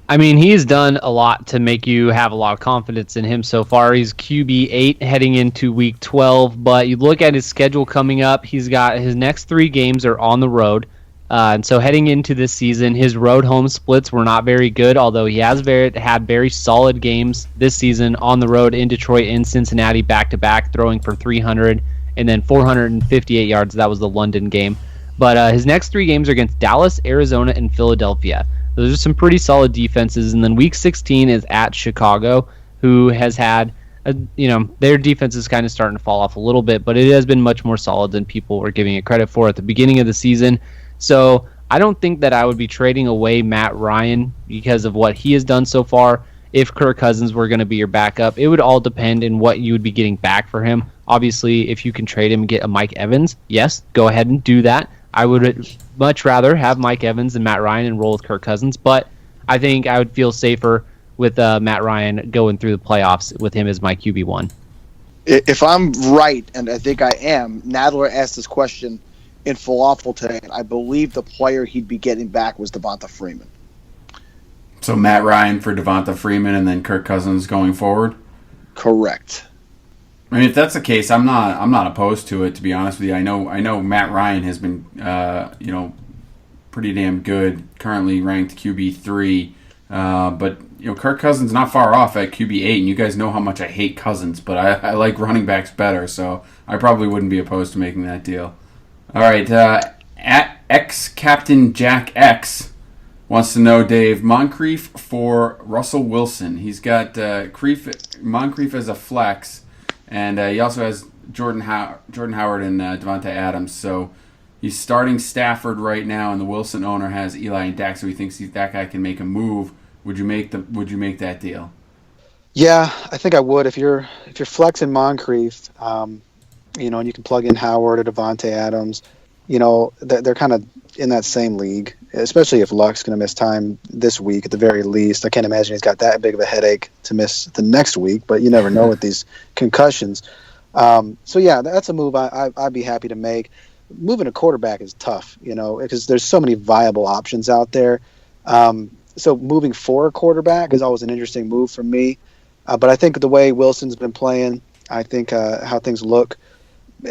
I mean, he's done a lot to make you have a lot of confidence in him so far. He's QB8 heading into Week 12, but you look at his schedule coming up. He's got his next 3 games are on the road. And so heading into this season, his road home splits were not very good, although he has had very solid games this season on the road in Detroit and Cincinnati back-to-back, throwing for 300 and then 458 yards. That was the London game. But his next 3 games are against Dallas, Arizona, and Philadelphia. Those are some pretty solid defenses. And then Week 16 is at Chicago, who has had, their defense is kind of starting to fall off a little bit, but it has been much more solid than people were giving it credit for at the beginning of the season. So I don't think that I would be trading away Matt Ryan because of what he has done so far. If Kirk Cousins were going to be your backup, it would all depend on what you would be getting back for him. Obviously, if you can trade him and get a Mike Evans, yes, go ahead and do that. I would much rather have Mike Evans than Matt Ryan and roll with Kirk Cousins, but I think I would feel safer with Matt Ryan going through the playoffs with him as my QB1. If I'm right, and I think I am, Nadler asked this question in FLAFFL today, and I believe the player he'd be getting back was Devonta Freeman. So Matt Ryan for Devonta Freeman and then Kirk Cousins going forward? Correct. I mean, if that's the case, I'm not opposed to it, to be honest with you. I know Matt Ryan has been pretty damn good, currently ranked QB3, but Kirk Cousins not far off at QB8, and you guys know how much I hate Cousins, but I like running backs better, so I probably wouldn't be opposed to making that deal. All right, at ex-Captain Jack X wants to know, Dave, Moncrief for Russell Wilson. He's got Moncrief as a flex, and he also has Jordan Howard and Devontae Adams. So he's starting Stafford right now, and the Wilson owner has Eli and Dak, so he thinks that guy can make a move. Would you make that deal? Yeah, I think I would. If you're flexing Moncrief, and you can plug in Howard or Devontae Adams, they're kind of in that same league, especially if Luck's going to miss time this week at the very least. I can't imagine he's got that big of a headache to miss the next week, but you never know with these concussions. So, yeah, that's a move I'd be happy to make. Moving a quarterback is tough, because there's so many viable options out there. So moving for a quarterback is always an interesting move for me. But I think the way Wilson's been playing, I think how things look,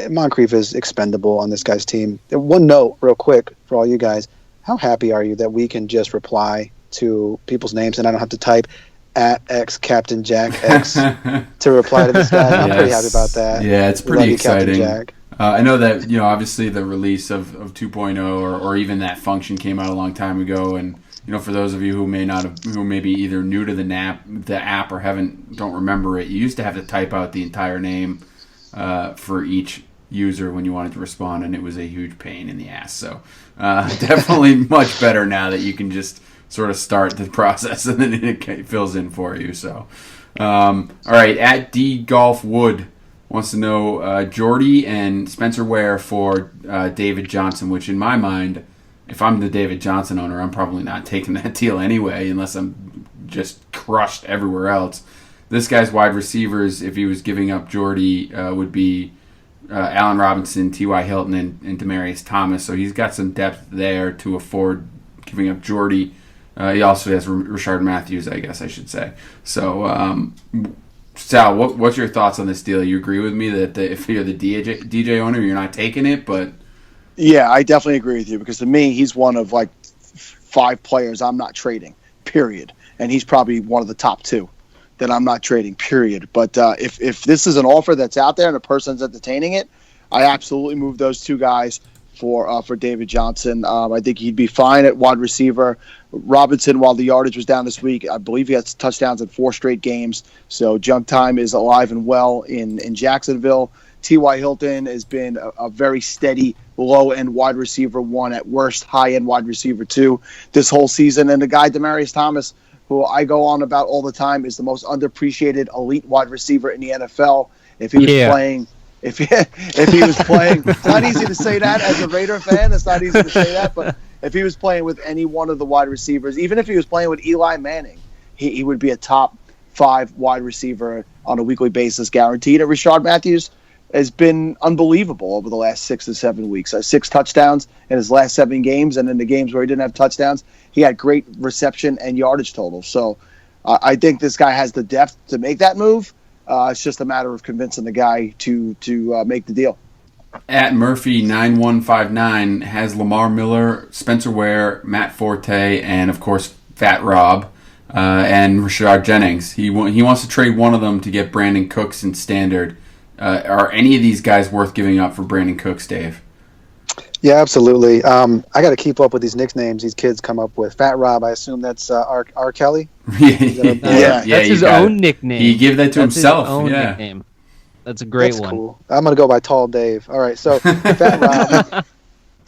Moncrief is expendable on this guy's team. One note, real quick, for all you guys: how happy are you that we can just reply to people's names and I don't have to type at X Captain Jack X to reply to this guy? I'm pretty happy about that. Yeah, it's pretty exciting. Jack. I know that obviously the release of 2.0 or even that function came out a long time ago, and for those of you who may be either new to the app or don't remember it, you used to have to type out the entire name for each user when you wanted to respond, and it was a huge pain in the ass. So definitely much better now that you can just sort of start the process, and then it fills in for you. So, all right, at D Golf Wood wants to know Jordy and Spencer Ware for David Johnson, which in my mind, if I'm the David Johnson owner, I'm probably not taking that deal anyway, unless I'm just crushed everywhere else. This guy's wide receivers, if he was giving up Jordy, would be Allen Robinson, T.Y. Hilton, and Demaryius Thomas. So he's got some depth there to afford giving up Jordy. He also has Rashard Matthews, I guess I should say. So, Sal, what's your thoughts on this deal? You agree with me that if you're the DJ owner, you're not taking it, but... Yeah, I definitely agree with you, because to me, he's one of like 5 players I'm not trading, period. And he's probably one of the top 2 that I'm not trading, period. But if this is an offer that's out there and a person's entertaining it, I absolutely move those 2 guys for David Johnson. I think he'd be fine at wide receiver. Robinson, while the yardage was down this week, I believe he has touchdowns in 4 straight games. So junk time is alive and well in Jacksonville. T.Y. Hilton has been a very steady low-end wide receiver 1, at worst high-end wide receiver 2 this whole season. And the guy, Demaryius Thomas, who I go on about all the time, is the most underappreciated elite wide receiver in the NFL. If he was playing, if he was playing, it's not easy to say that as a Raider fan. It's not easy to say that, but if he was playing with any one of the wide receivers, even if he was playing with Eli Manning, he would be a top 5 wide receiver on a weekly basis, guaranteed. And Rashard Matthews has been unbelievable over the last 6 to 7 weeks. 6 touchdowns in his last 7 games, and in the games where he didn't have touchdowns, he had great reception and yardage totals. So I think this guy has the depth to make that move. It's just a matter of convincing the guy to make the deal. At Murphy9159 has Lamar Miller, Spencer Ware, Matt Forte, and of course Fat Rob and Rashard Jennings. He wants to trade one of them to get Brandon Cooks in standard. Are any of these guys worth giving up for Brandon Cooks, Dave? Yeah, absolutely. I got to keep up with these nicknames these kids come up with. Fat Rob, I assume that's R. Kelly? Yeah, that's his own nickname. He gave that to himself. His own nickname. That's a great one. Cool. I'm going to go by Tall Dave. All right, so Fat Rob.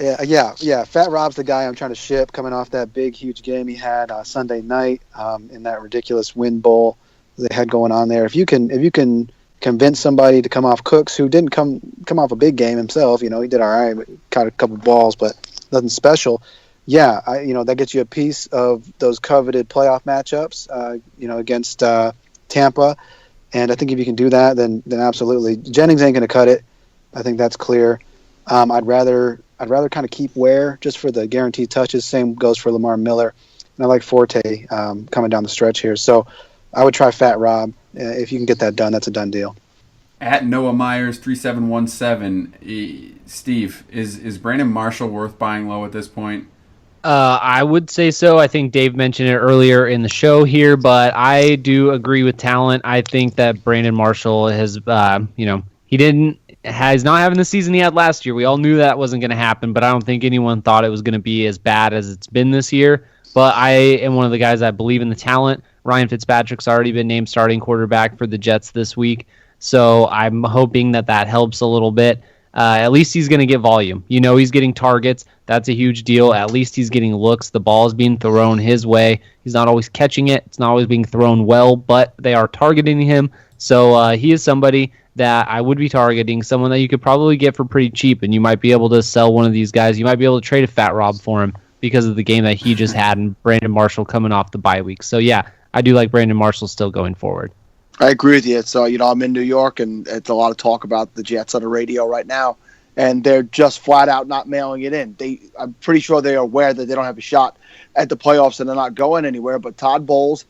Yeah. Fat Rob's the guy I'm trying to ship, coming off that big, huge game he had Sunday night in that ridiculous wind bowl they had going on there. If you can convince somebody to come off Cooks, who didn't come off a big game himself. He did all right, but caught a couple balls, but nothing special. Yeah, that gets you a piece of those coveted playoff matchups, against Tampa. And I think if you can do that, then absolutely. Jennings ain't going to cut it. I think that's clear. I'd rather kind of keep Ware just for the guaranteed touches. Same goes for Lamar Miller. And I like Forte coming down the stretch here. So I would try Fat Rob. If you can get that done, that's a done deal. At Noah Myers 3717, Steve, is Brandon Marshall worth buying low at this point? I would say so. I think Dave mentioned it earlier in the show here, but I do agree with talent. I think that Brandon Marshall has, he's not having the season he had last year. We all knew that wasn't going to happen, but I don't think anyone thought it was going to be as bad as it's been this year. But I am one of the guys that believe in the talent. Ryan Fitzpatrick's already been named starting quarterback for the Jets this week, so I'm hoping that helps a little bit. At least he's going to get volume. He's getting targets. That's a huge deal. At least he's getting looks. The ball is being thrown his way. He's not always catching it. It's not always being thrown well, but they are targeting him. So he is somebody that I would be targeting, someone that you could probably get for pretty cheap, and you might be able to sell one of these guys. You might be able to trade a Fat Rob for him because of the game that he just had and Brandon Marshall coming off the bye week. So, yeah, I do like Brandon Marshall still going forward. I agree with you. It's I'm in New York, and it's a lot of talk about the Jets on the radio right now, and they're just flat out not mailing it in. I'm pretty sure they are aware that they don't have a shot at the playoffs and they're not going anywhere. But Todd Bowles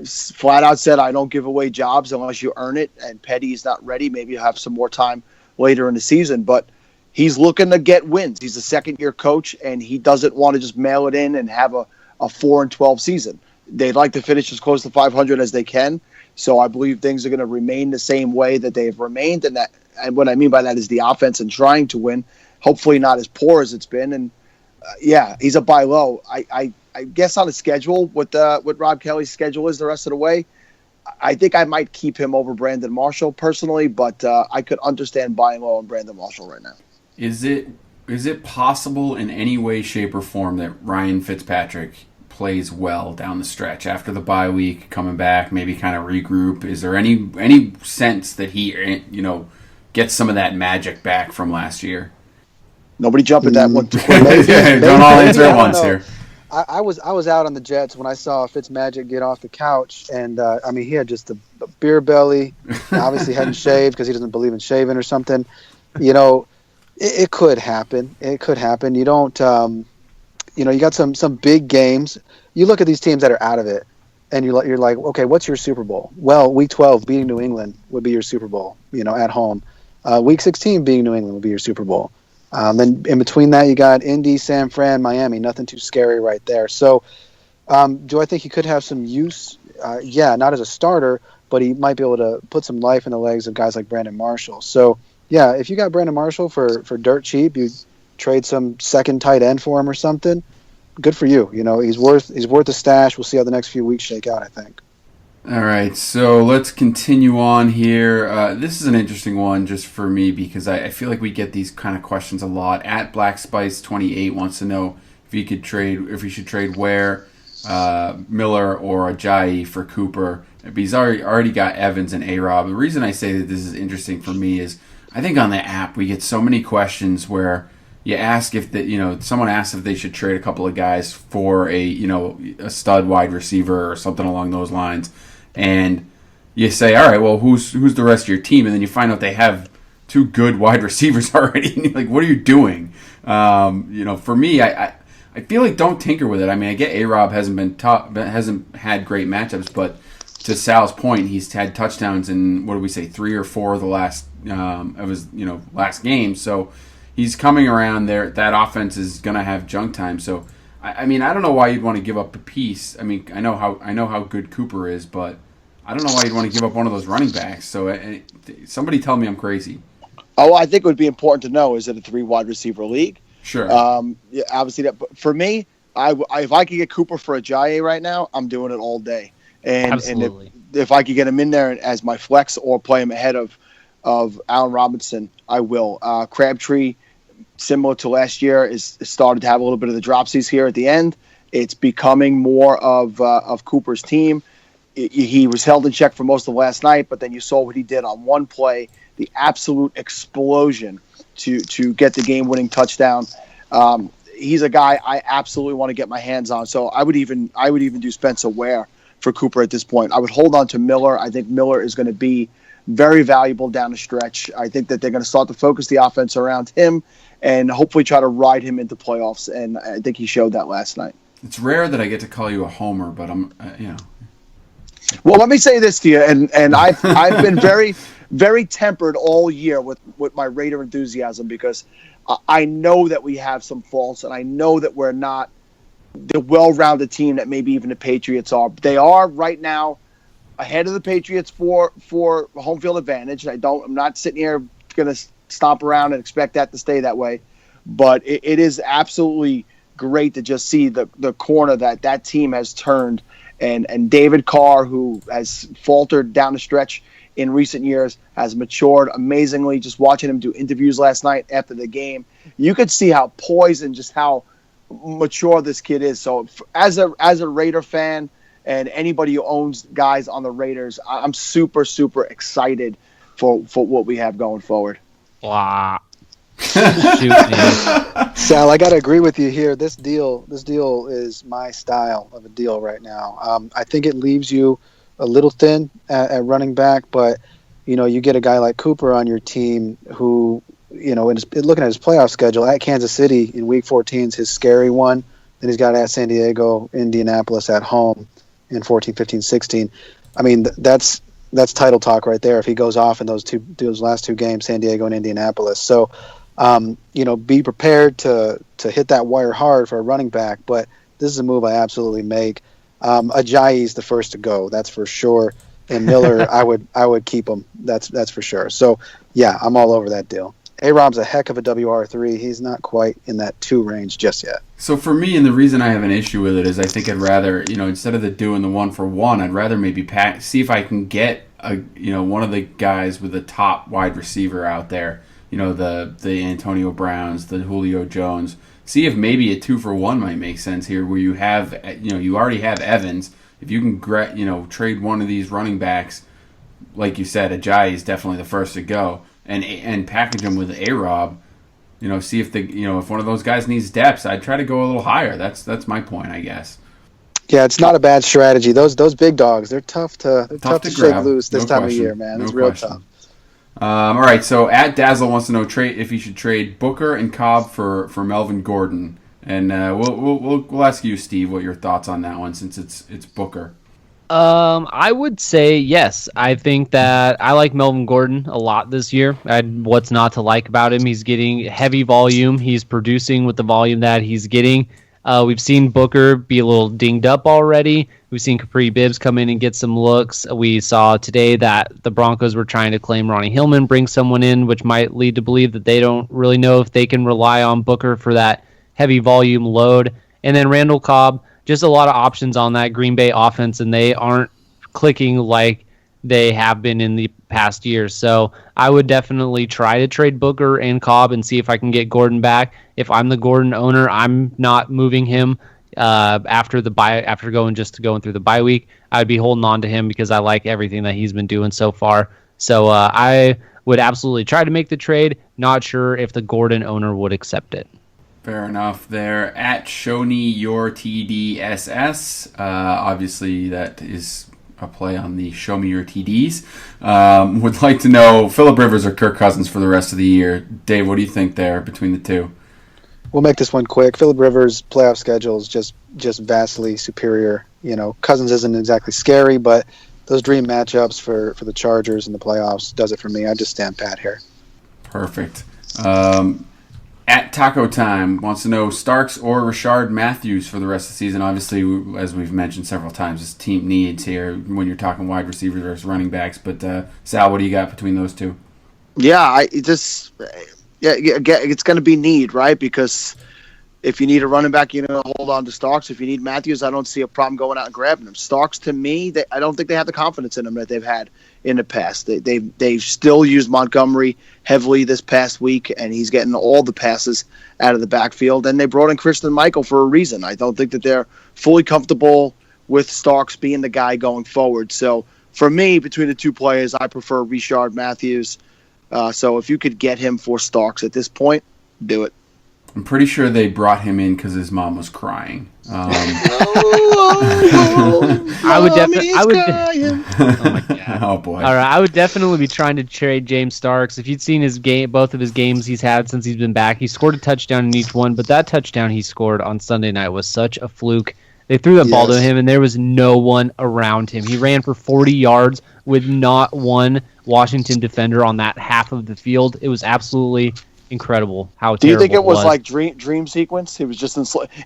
flat out said, "I don't give away jobs unless you earn it." And Petty's not ready. Maybe he'll have some more time later in the season, but he's looking to get wins. He's a second-year coach, and he doesn't want to just mail it in and have a 4-12 season. They'd like to finish as close to 500 as they can. So I believe things are going to remain the same way that they have remained. And what I mean by that is the offense and trying to win, hopefully not as poor as it's been. And he's a buy low. I guess on a schedule, what Rob Kelly's schedule is the rest of the way, I think I might keep him over Brandon Marshall personally, but I could understand buying low on Brandon Marshall right now. Is it possible in any way, shape, or form that Ryan Fitzpatrick plays well down the stretch after the bye week, coming back, maybe kind of regroup? Is there any sense that he, gets some of that magic back from last year? Nobody jumping that one. Don't all answer at once here. I was out on the Jets when I saw Fitzmagic get off the couch, and he had just a beer belly. Obviously hadn't shaved because he doesn't believe in shaving or something. It could happen. It could happen. You don't. You got some big games. You look at these teams that are out of it, and you're like, okay, what's your Super Bowl? Well, Week 12 beating New England would be your Super Bowl. At home. Week 16 beating New England would be your Super Bowl. Then in between that, you got Indy, San Fran, Miami. Nothing too scary right there. So, do I think he could have some use? Yeah, not as a starter, but he might be able to put some life in the legs of guys like Brandon Marshall. So, yeah, if you got Brandon Marshall for dirt cheap, you trade some second tight end for him or something. Good for you. He's worth a stash. We'll see how the next few weeks shake out, I think. All right, so let's continue on here. This is an interesting one just for me because I feel like we get these kind of questions a lot. At BlackSpice28 wants to know if you should trade Ware, Miller, or Ajayi for Cooper. But he's already got Evans and A-Rob. The reason I say that this is interesting for me is I think on the app we get so many questions where you ask if someone asks if they should trade a couple of guys for a stud wide receiver or something along those lines. And you say, all right, well, who's the rest of your team? And then you find out they have two good wide receivers already. And you're like, what are you doing? For me, I feel like don't tinker with it. I mean, I get A-Rob hasn't had great matchups, but to Sal's point, he's had touchdowns in, 3 or 4 of the last of his last game. So he's coming around there. That offense is going to have junk time. So I don't know why you'd want to give up a piece. I mean, I know how good Cooper is, but I don't know why you'd want to give up one of those running backs. So somebody tell me I'm crazy. Oh, I think it would be important to know, is it a 3 wide receiver league? Sure. Yeah, obviously, for me, if I could get Cooper for Ajayi right now, I'm doing it all day. And if I could get him in there as my flex or play him ahead of Allen Robinson, I will. Crabtree, similar to last year, is started to have a little bit of the dropsies here at the end. It's becoming more of Cooper's team. He was held in check for most of last night, but then you saw what he did on one play, the absolute explosion to get the game-winning touchdown. He's a guy I absolutely want to get my hands on. So I would even do Spencer Ware for Cooper at this point. I would hold on to Miller. I think Miller is going to be very valuable down the stretch. I think that they're going to start to focus the offense around him and hopefully try to ride him into playoffs. And I think he showed that last night. It's rare that I get to call you a homer, but I'm, Well, let me say this to you, and I've been very, very tempered all year with my Raider enthusiasm because I know that we have some faults, and I know that we're not the well-rounded team that maybe even the Patriots are. They are right now ahead of the Patriots for home field advantage. I'm not sitting here going to stomp around and expect that to stay that way, but it is absolutely great to just see the corner that team has turned, and David Carr, who has faltered down the stretch in recent years, has matured amazingly. Just watching him do interviews last night after the game, you could see how poised and just how mature this kid is. So as a Raider fan and anybody who owns guys on the Raiders, I'm super, super excited for what we have going forward. Wow. Shoot, Sal, I got to agree with you here. This deal is my style of a deal right now. I think it leaves you a little thin at running back, but you get a guy like Cooper on your team who, looking at his playoff schedule, at Kansas City in Week 14 is his scary one. Then he's got at San Diego, Indianapolis at home in 14, 15, 16. I mean, that's title talk right there if he goes off in those last 2 games, San Diego and Indianapolis. So, be prepared to hit that wire hard for a running back, but this is a move I absolutely make. Ajayi is the first to go, that's for sure. And Miller, I would keep him. That's for sure. So, yeah, I'm all over that deal. A-Rob's a heck of a WR3. He's not quite in that 2 range just yet. So for me, and the reason I have an issue with it is I think I'd rather, instead of doing the 1-for-1, I'd rather maybe see if I can get one of the guys with the top wide receiver out there. The Antonio Browns, the Julio Jones. see if maybe a 2-for-1 might make sense here, where you have, you already have Evans. If you can, trade one of these running backs, like you said, Ajayi is definitely the first to go, and package him with A-Rob. See if if one of those guys needs depth, I'd try to go a little higher. That's my point, I guess. Yeah, it's not a bad strategy. Those big dogs, they're tough to shake grab. loose this time of year, man. It's real question. tough. All right, so at Dazzle wants to know if you should trade Booker and Cobb for Melvin Gordon, and we'll ask you, Steve, what your thoughts on that one, since it's Booker. I would say yes. I think that I like Melvin Gordon a lot this year. What's not to like about him? He's getting heavy volume. He's producing with the volume that he's getting. We've seen Booker be a little dinged up already. We've seen Capri Bibbs come in and get some looks. We saw today that the Broncos were trying to claim Ronnie Hillman, bring someone in, which might lead to believe that they don't really know if they can rely on Booker for that heavy volume load. And then Randall Cobb, just a lot of options on that Green Bay offense, and they aren't clicking like they have been in the past years. So I would definitely try to trade Booker and Cobb and see if I can get Gordon back. If I'm the Gordon owner, I'm not moving him after going through the bye week. I'd be holding on to him because I like everything that he's been doing so far. So I would absolutely try to make the trade. Not sure if the Gordon owner would accept it. Fair enough there. At Shoney Your TDSS. Obviously, that is a play on the Show Me Your TDs. Would like to know Phillip Rivers or Kirk Cousins for the rest of the year. Dave, what do you think there between the two? We'll make this one quick. Phillip Rivers' playoff schedule is just vastly superior. Cousins isn't exactly scary, but those dream matchups for the Chargers in the playoffs does it for me. I just stand pat here. Perfect. At Taco Time wants to know Starks or Rashard Matthews for the rest of the season. Obviously, as we've mentioned several times, this team needs here when you're talking wide receivers versus running backs. But Sal, what do you got between those two? Yeah, it's going to be need, right? Because if you need a running back, hold on to Starks. If you need Matthews, I don't see a problem going out and grabbing him. Starks, to me, I don't think they have the confidence in him that they've had in the past. They've still used Montgomery heavily this past week, and he's getting all the passes out of the backfield. And they brought in Christian Michael for a reason. I don't think that they're fully comfortable with Starks being the guy going forward. So for me, between the two players, I prefer Rashard Matthews. So if you could get him for Starks at this point, do it. I'm pretty sure they brought him in because his mom was crying. I would definitely. Oh my god! Oh boy! All right, I would definitely be trying to trade James Starks. If you'd seen both of his games he's had since he's been back, he scored a touchdown in each one. But that touchdown he scored on Sunday night was such a fluke. They threw the ball to him, and there was no one around him. He ran for 40 yards with not one Washington defender on that half of the field. It was absolutely incredible how terrible it was. Do you think it was like dream sequence? He was just in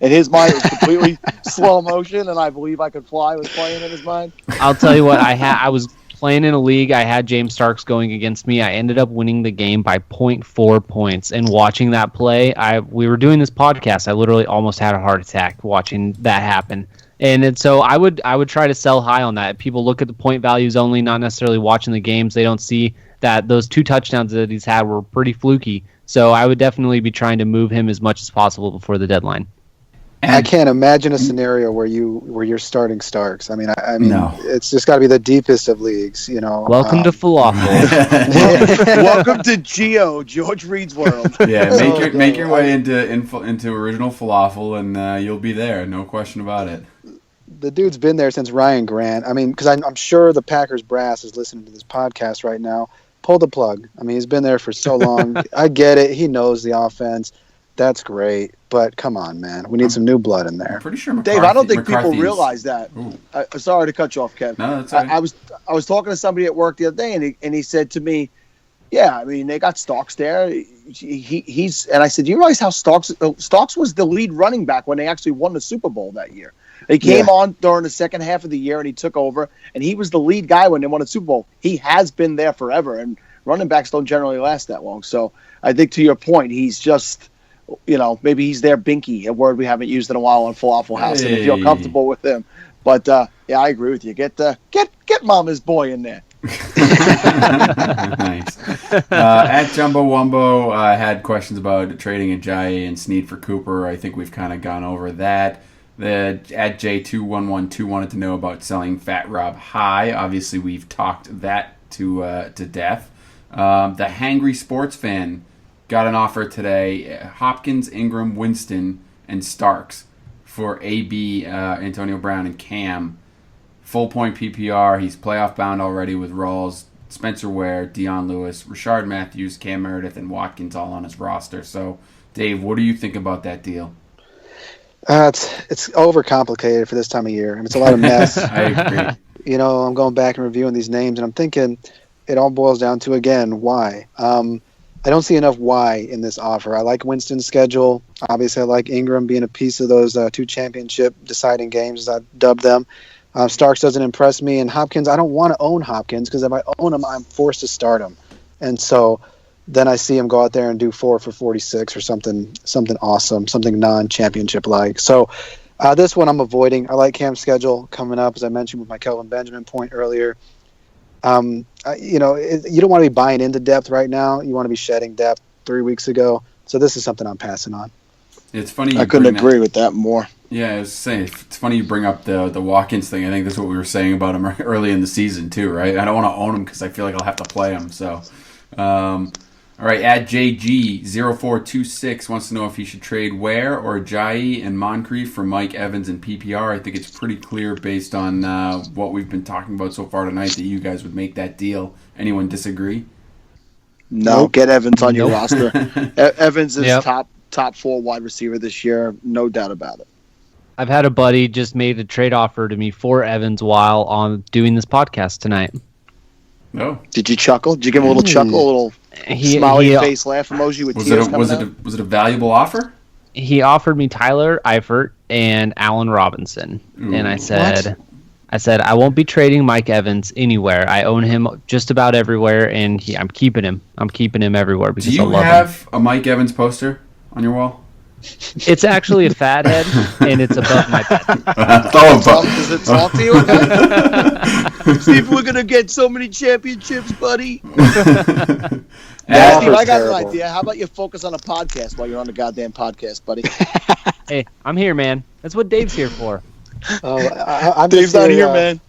his mind, it was completely slow motion, and I Believe I Could Fly was playing in his mind. I'll tell you what, I was playing in a league. I had James Starks going against me. I ended up winning the game by 0.4 points. And watching that play, we were doing this podcast. I literally almost had a heart attack watching that happen. And so I would try to sell high on that. People look at the point values only, not necessarily watching the games. They don't see that those two touchdowns that he's had were pretty fluky. So I would definitely be trying to move him as much as possible before the deadline. I can't imagine a scenario where you're starting Starks. I mean, no. It's just got to be the deepest of leagues, Welcome to FLAFFL. Welcome to George Reed's world. Yeah, make your way into original falafel, and you'll be there. No question about it. The dude's been there since Ryan Grant. I mean, because I'm sure the Packers brass is listening to this podcast right now. Pull the plug. I mean, he's been there for so long. I get it. He knows the offense. That's great. But come on, man. We need some new blood in there. I'm pretty sure Dave, I don't think people realize that. Sorry to cut you off, Kev. No, that's all right. I was talking to somebody at work the other day, and he said to me, yeah, I mean, they got Starks there. He's and I said, you realize how Starks was the lead running back when they actually won the Super Bowl that year. He came on during the second half of the year, and he took over, and he was the lead guy when they won the Super Bowl. He has been there forever, and running backs don't generally last that long. So I think to your point, he's just, maybe he's their binky, a word we haven't used in a while on Falafel House, and if you're comfortable with him. But, yeah, I agree with you. Get Mama's boy in there. Nice. At Jumbo Wumbo had questions about trading Ajayi and Snead for Cooper. I think we've kind of gone over that. At J21112 wanted to know about selling Fat Rob High. Obviously, we've talked that to death. The Hangry Sports Fan got an offer today. Hopkins, Ingram, Winston, and Starks for AB, Antonio Brown, and Cam. Full point PPR. He's playoff bound already with Rawls, Spencer Ware, Deion Lewis, Rashard Matthews, Cam Meredith, and Watkins all on his roster. So, Dave, what do you think about that deal? It's overcomplicated for this time of year. I mean, it's a lot of mess. I agree. You know, I'm going back and reviewing these names, and I'm thinking it all boils down to, again, why. I don't see enough why in this offer. I like Winston's schedule. Obviously, I like Ingram being a piece of those two championship deciding games, as I dubbed them. Starks doesn't impress me. And Hopkins, I don't want to own Hopkins because if I own him, I'm forced to start him. And so then I see him go out there and do 4 for 46 or something awesome, something non-championship like. So this one I'm avoiding. I like Cam's schedule coming up, as I mentioned with my Kelvin Benjamin point earlier. You don't want to be buying into depth right now. You want to be shedding depth 3 weeks ago. So this is something I'm passing on. It's funny. I couldn't agree with that more. Yeah, I was saying, it's funny you bring up the Watkins thing. I think that's what we were saying about him early in the season too, right? I don't want to own him because I feel like I'll have to play him. So, all right, at JG0426 wants to know if he should trade Ware or Ajayi and Moncrief for Mike Evans and PPR. I think it's pretty clear based on what we've been talking about so far tonight that you guys would make that deal. Anyone disagree? No, get Evans on your roster. Evans is Yep. top 4 wide receiver this year, no doubt about it. I've had a buddy just made a trade offer to me for Evans while on doing this podcast tonight. No. Did you chuckle? Did you give him a little chuckle, a little smiley face laugh emoji with tears coming out? Was it a valuable offer? He offered me Tyler Eifert and Allen Robinson, and I said, I won't be trading Mike Evans anywhere. I own him just about everywhere, and I'm keeping him. I'm keeping him everywhere because I love him. Do you have a Mike Evans poster on your wall? It's actually a fat head, and it's above my bed. Does it talk to you? See if we're going to get so many championships, buddy. Steve, I got an idea. How about you focus on a podcast while you're on the goddamn podcast, buddy? Hey, I'm here, man. That's what Dave's here for. I'm Dave's not here, man.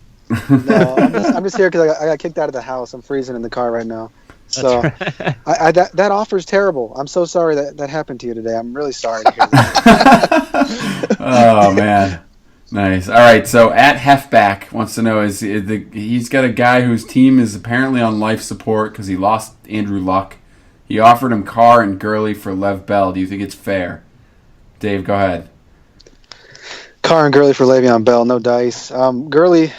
No, I'm just here because I got kicked out of the house. I'm freezing in the car right now. So that offer is terrible. I'm so sorry that happened to you today. I'm really sorry to hear that. Oh, man. Nice. All right, so at Hefback wants to know, he's got a guy whose team is apparently on life support because he lost Andrew Luck. He offered him Carr and Gurley for Lev Bell. Do you think it's fair? Dave, go ahead. Carr and Gurley for Le'Veon Bell, no dice. Gurley,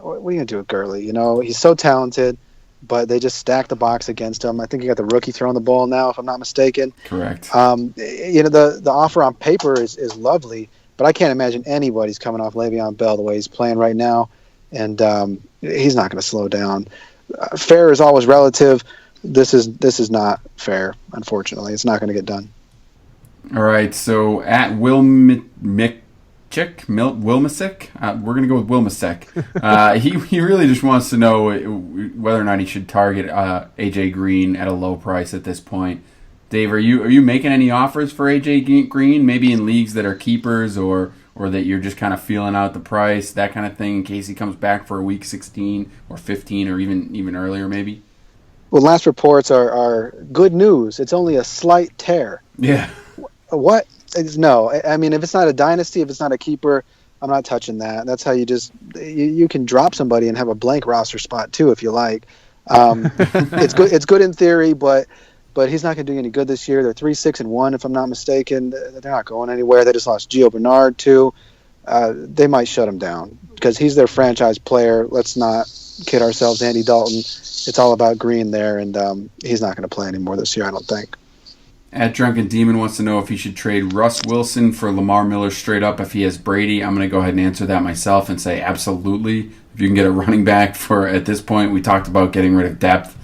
what are you going to do with Gurley? You know, he's so talented, but they just stacked the box against him. I think you got the rookie throwing the ball now, if I'm not mistaken. Correct. The offer on paper is lovely, but I can't imagine anybody's coming off Le'Veon Bell the way he's playing right now, and he's not going to slow down. Fair is always relative. This is not fair, unfortunately. It's not going to get done. All right, so at Wilmasick, we're going to go with Wilmasick. He really just wants to know whether or not he should target A.J. Green at a low price at this point. Dave, are you making any offers for A.J. Green, maybe in leagues that are keepers or that you're just kind of feeling out the price, that kind of thing, in case he comes back for a week 16 or 15 or even earlier maybe? Well, last reports are good news. It's only a slight tear. Yeah. What? No. I mean, if it's not a dynasty, if it's not a keeper, I'm not touching that. That's how you you can drop somebody and have a blank roster spot too, if you like. It's good. It's good in theory, but he's not going to do any good this year. They're 3-6-1, if I'm not mistaken. They're not going anywhere. They just lost Gio Bernard too. They might shut him down because he's their franchise player. Let's not kid ourselves. Andy Dalton. It's all about Green there, and he's not going to play anymore this year, I don't think. At Drunken Demon wants to know if he should trade Russ Wilson for Lamar Miller straight up if he has Brady. I'm going to go ahead and answer that myself and say absolutely. If you can get a running back for, at this point, we talked about getting rid of depth.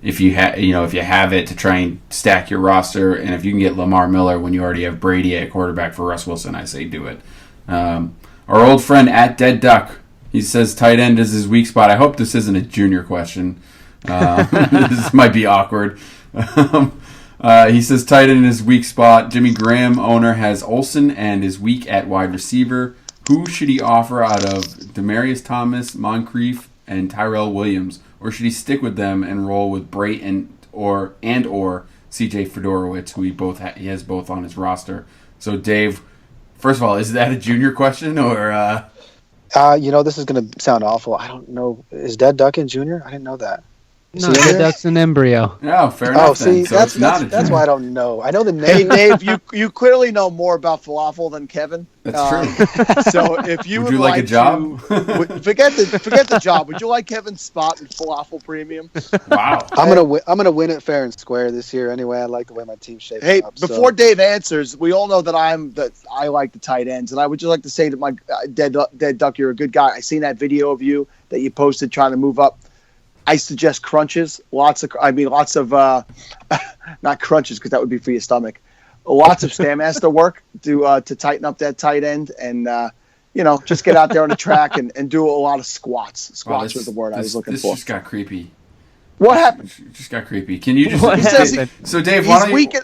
If you have it to try and stack your roster, and if you can get Lamar Miller when you already have Brady at quarterback for Russ Wilson, I say do it. Our old friend at Dead Duck He says tight end is his weak spot. I hope this isn't a junior question. This might be awkward. He says tight end is weak spot. Jimmy Graham, owner, has Olsen and is weak at wide receiver. Who should he offer out of Demaryius Thomas, Moncrief, and Tyrell Williams? Or should he stick with them and roll with Brait and or CJ Fedorowicz, who he has both on his roster? So, Dave, first of all, is that a junior question or? This is going to sound awful. I don't know. Is Dead Duck in junior? I didn't know that. No, Dead Duck's an embryo. No, fair enough. See, so that's why I don't know. I know the Hey, name. Dave, you clearly know more about falafel than Kevin. That's true. So if you would you like a job? Forget the job. Would you like Kevin's spot in falafel premium? Wow. I'm gonna win it fair and square this year. Anyway, I like the way my team's shaping Hey, up. before Dave answers, we all know that I like the tight ends, and I would just like to say to my dead duck, you're a good guy. I seen that video of you that you posted trying to move up. I suggest crunches, lots of not crunches because that would be for your stomach. Lots of Stairmaster work to tighten up that tight end, and just get out there on the track and do a lot of squats. Squats was the word I was looking for. This just got creepy. What happened? It just got creepy. Can you just? What happened? So Dave, He's weak in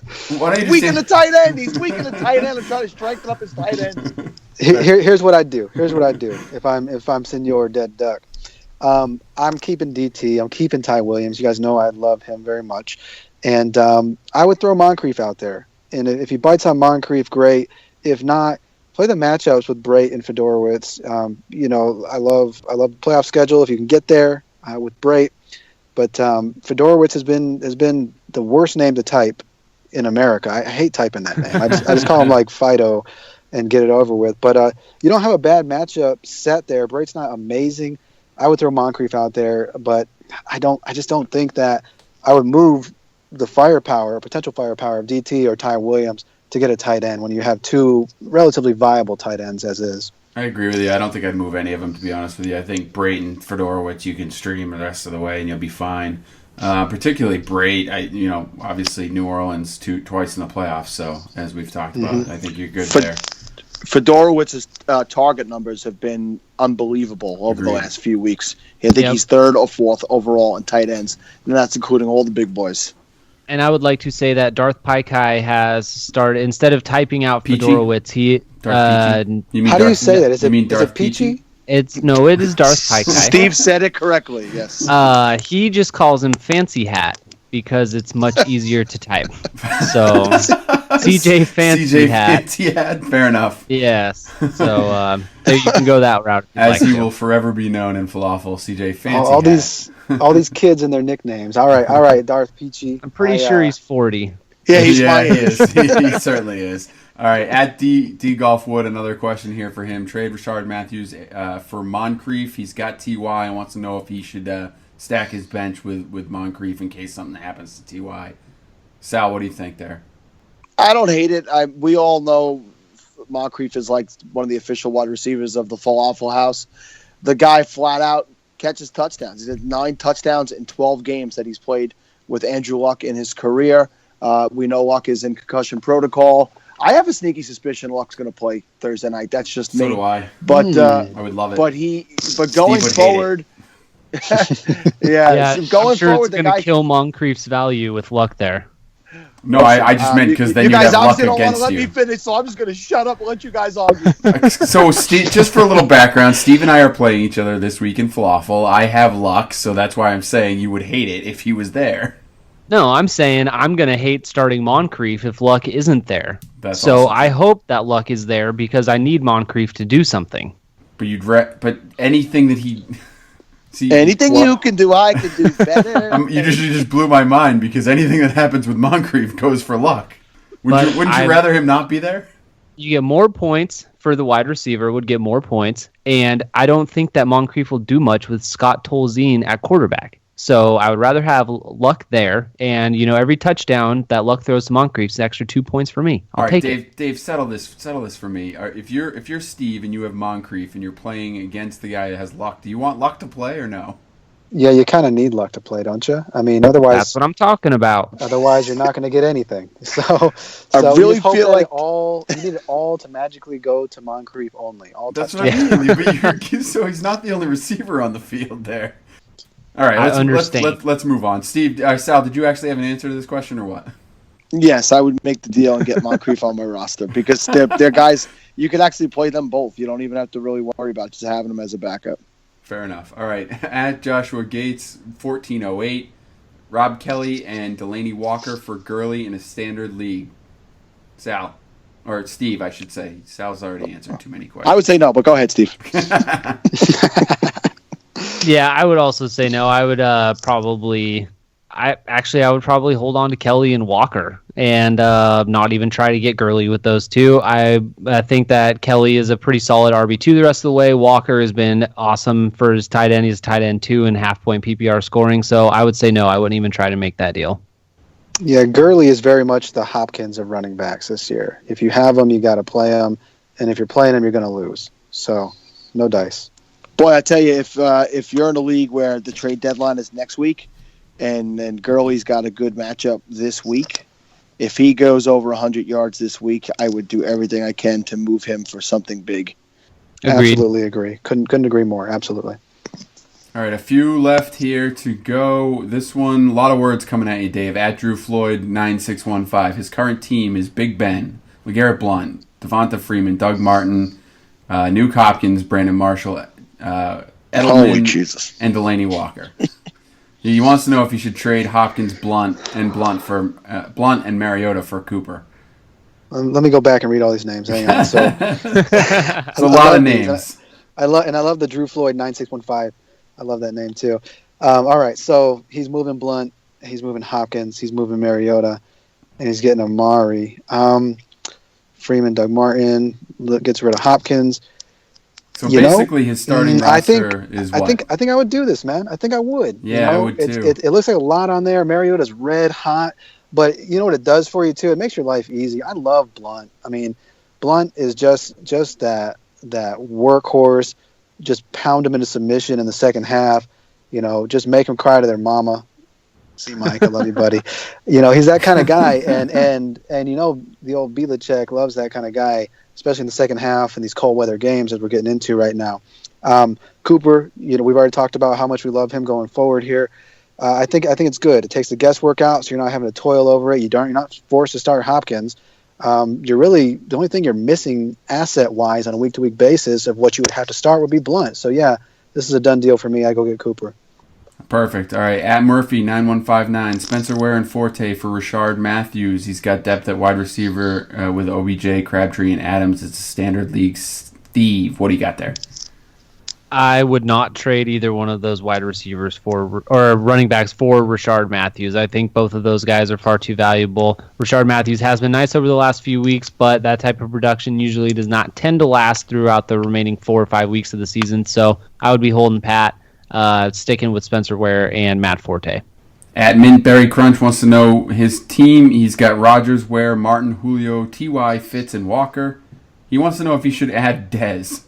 the the tight end. He's weak in the tight end. I'm trying to strengthen up his tight end. Here's what I do. If I'm Senor Dead Duck. I'm keeping DT. I'm keeping Ty Williams. You guys know I love him very much. And I would throw Moncrief out there. And if he bites on Moncrief, great. If not, play the matchups with Brait and Fedorowicz. I love the playoff schedule if you can get there with Brait. But Fedorowicz has been the worst name to type in America. I hate typing that name. I just call him like Fido and get it over with. But you don't have a bad matchup set there. Brait's not amazing. I would throw Moncrief out there, but I just don't think that I would move the potential firepower of DT or Ty Williams to get a tight end when you have two relatively viable tight ends as is. I agree with you. I don't think I'd move any of them, to be honest with you. I think Brait and Fedorowicz, you can stream the rest of the way and you'll be fine. Particularly Brait, obviously New Orleans twice in the playoffs, so as we've talked about, I think you're good there. Fedorowicz's target numbers have been unbelievable over the last few weeks. I think he's third or fourth overall in tight ends, and that's including all the big boys. And I would like to say that Darth Paikai has started, instead of typing out Fedorowicz, How do you say that? Is it Peachy? It is Darth Paikai. Steve said it correctly, yes. He just calls him Fancy Hat because it's much easier to type. So, CJ Fancy Hat. Fair enough. Yes. So, you can go that route. As he will forever be known in falafel, CJ Fancy Hat. All these kids and their nicknames. All right, Darth Peachy. I'm pretty sure he's 40. Yeah, he is. He certainly is. All right, at D Golf Wood, another question here for him. Trade Rashard Matthews for Moncrief. He's got TY and wants to know if he should stack his bench with Moncrief in case something happens to TY. Sal, what do you think there? I don't hate it. We all know Moncrief is like one of the official wide receivers of the Falafel House. The guy flat out catches touchdowns. He's had 9 touchdowns in 12 games that he's played with Andrew Luck in his career. We know Luck is in concussion protocol. I have a sneaky suspicion Luck's going to play Thursday night. That's just me. So do I. But I would love it. But going forward, going forward, it's going to kill Moncrief's value with Luck there. No, I just meant because then you have Luck against you. You guys obviously don't want to let me finish, so I'm just going to shut up and let you guys argue. So, Steve, just for a little background, Steve and I are playing each other this week in Falafel. I have Luck, so that's why I'm saying you would hate it if he was there. No, I'm saying I'm going to hate starting Moncrief if Luck isn't there. That's so awesome. I hope that Luck is there because I need Moncrief to do something. But anything that he... anything you can do, I can do better. You just blew my mind because anything that happens with Moncrief goes for Luck. Wouldn't you rather him not be there? You get more points for the wide receiver, would get more points, and I don't think that Moncrief will do much with Scott Tolzien at quarterback. So I would rather have Luck there, and every touchdown that Luck throws to Moncrief is an extra 2 points for me. I'll take it. Dave, settle this for me. If you're Steve and you have Moncrief and you're playing against the guy that has Luck, do you want Luck to play or no? Yeah, you kind of need luck to play, don't you? I mean, otherwise, That's what I'm talking about. otherwise you're not going to get anything. So I you really just hope feel that like you need it all to magically go to Moncrief only. All That's what touchdowns. I mean. But so he's not the only receiver on the field there. All right, I understand. let's move on. Steve, Sal, did you actually have an answer to this question or what? yes, I would make the deal and get Moncrief on my roster because they're guys you can actually play them both. You don't even have to really worry about just having them as a backup. Fair enough. All right, at Joshua Gates, 1408, Rob Kelly and Delaney Walker for Gurley in a standard league. Sal, or Steve, I should say. Sal's already answered too many questions. I would say no, but go ahead, Steve. Yeah, I would also say no. I would probably hold on to Kelly and Walker and not even try to get Gurley with those two. I think that Kelly is a pretty solid RB2 the rest of the way. Walker has been awesome for his tight end. He's tight end 2 and half-point PPR scoring. So I would say no. I wouldn't even try to make that deal. Yeah, Gurley is very much the Hopkins of running backs this year. If you have him, you got to play him, and if you're playing him, you're going to lose. So, no dice. Boy, I tell you, if you're in a league where the trade deadline is next week, and Gurley's got a good matchup this week, if he goes over 100 yards this week, I would do everything I can to move him for something big. Agreed. Absolutely agree. Couldn't agree more. Absolutely. All right, a few left here to go. This one, a lot of words coming at you, Dave. At Drew Floyd 9615. His current team is Big Ben, LeGarrette Blount, Devonta Freeman, Doug Martin, Nuke Hopkins, Brandon Marshall, Edelman, and Delaney Walker. He wants to know if he should trade Hopkins, Blount for Blount and Mariota for Cooper. Let me go back and read all these names. Hang on. So, It's a lot of names. I love the Drew Floyd 9615. I love that name too. All right, so he's moving Blount, he's moving Hopkins, he's moving Mariota, and he's getting Amari. Freeman, Doug Martin gets rid of Hopkins. So basically, his starting roster is what? I think I would do this, man. I think I would. Yeah, I would too. It looks like a lot on there. Mariota's red hot, but you know what it does for you too? It makes your life easy. I love Blount. I mean, Blount is just that workhorse. Just pound him into submission in the second half. You know, just make him cry to their mama. See, Mike, I love you, buddy. You know, he's that kind of guy, and you know, the old Belichick loves that kind of guy, especially in the second half in these cold weather games that we're getting into right now. Cooper, you know, we've already talked about how much we love him going forward here. I think it's good. It takes the guesswork out, so you're not having to toil over it. You're not forced to start Hopkins. You're really the only thing you're missing asset-wise on a week-to-week basis of what you would have to start would be Blount. So yeah, this is a done deal for me. I go get Cooper. Perfect. All right, at Murphy 9159, Spencer Ware and Forte for Rashard Matthews. He's got depth at wide receiver with OBJ, Crabtree, and Adams. It's a standard league. Steve, what do you got there? I would not trade either one of those wide receivers or running backs for Rashard Matthews. I think both of those guys are far too valuable. Rashard Matthews has been nice over the last few weeks, but that type of production usually does not tend to last throughout the remaining 4 or 5 weeks of the season. So I would be holding pat, sticking with Spencer Ware and Matt Forte. At Mintberry Crunch wants to know his team. He's got Rodgers, Ware, Martin, Julio, T.Y., Fitz, and Walker. He wants to know if he should add Dez.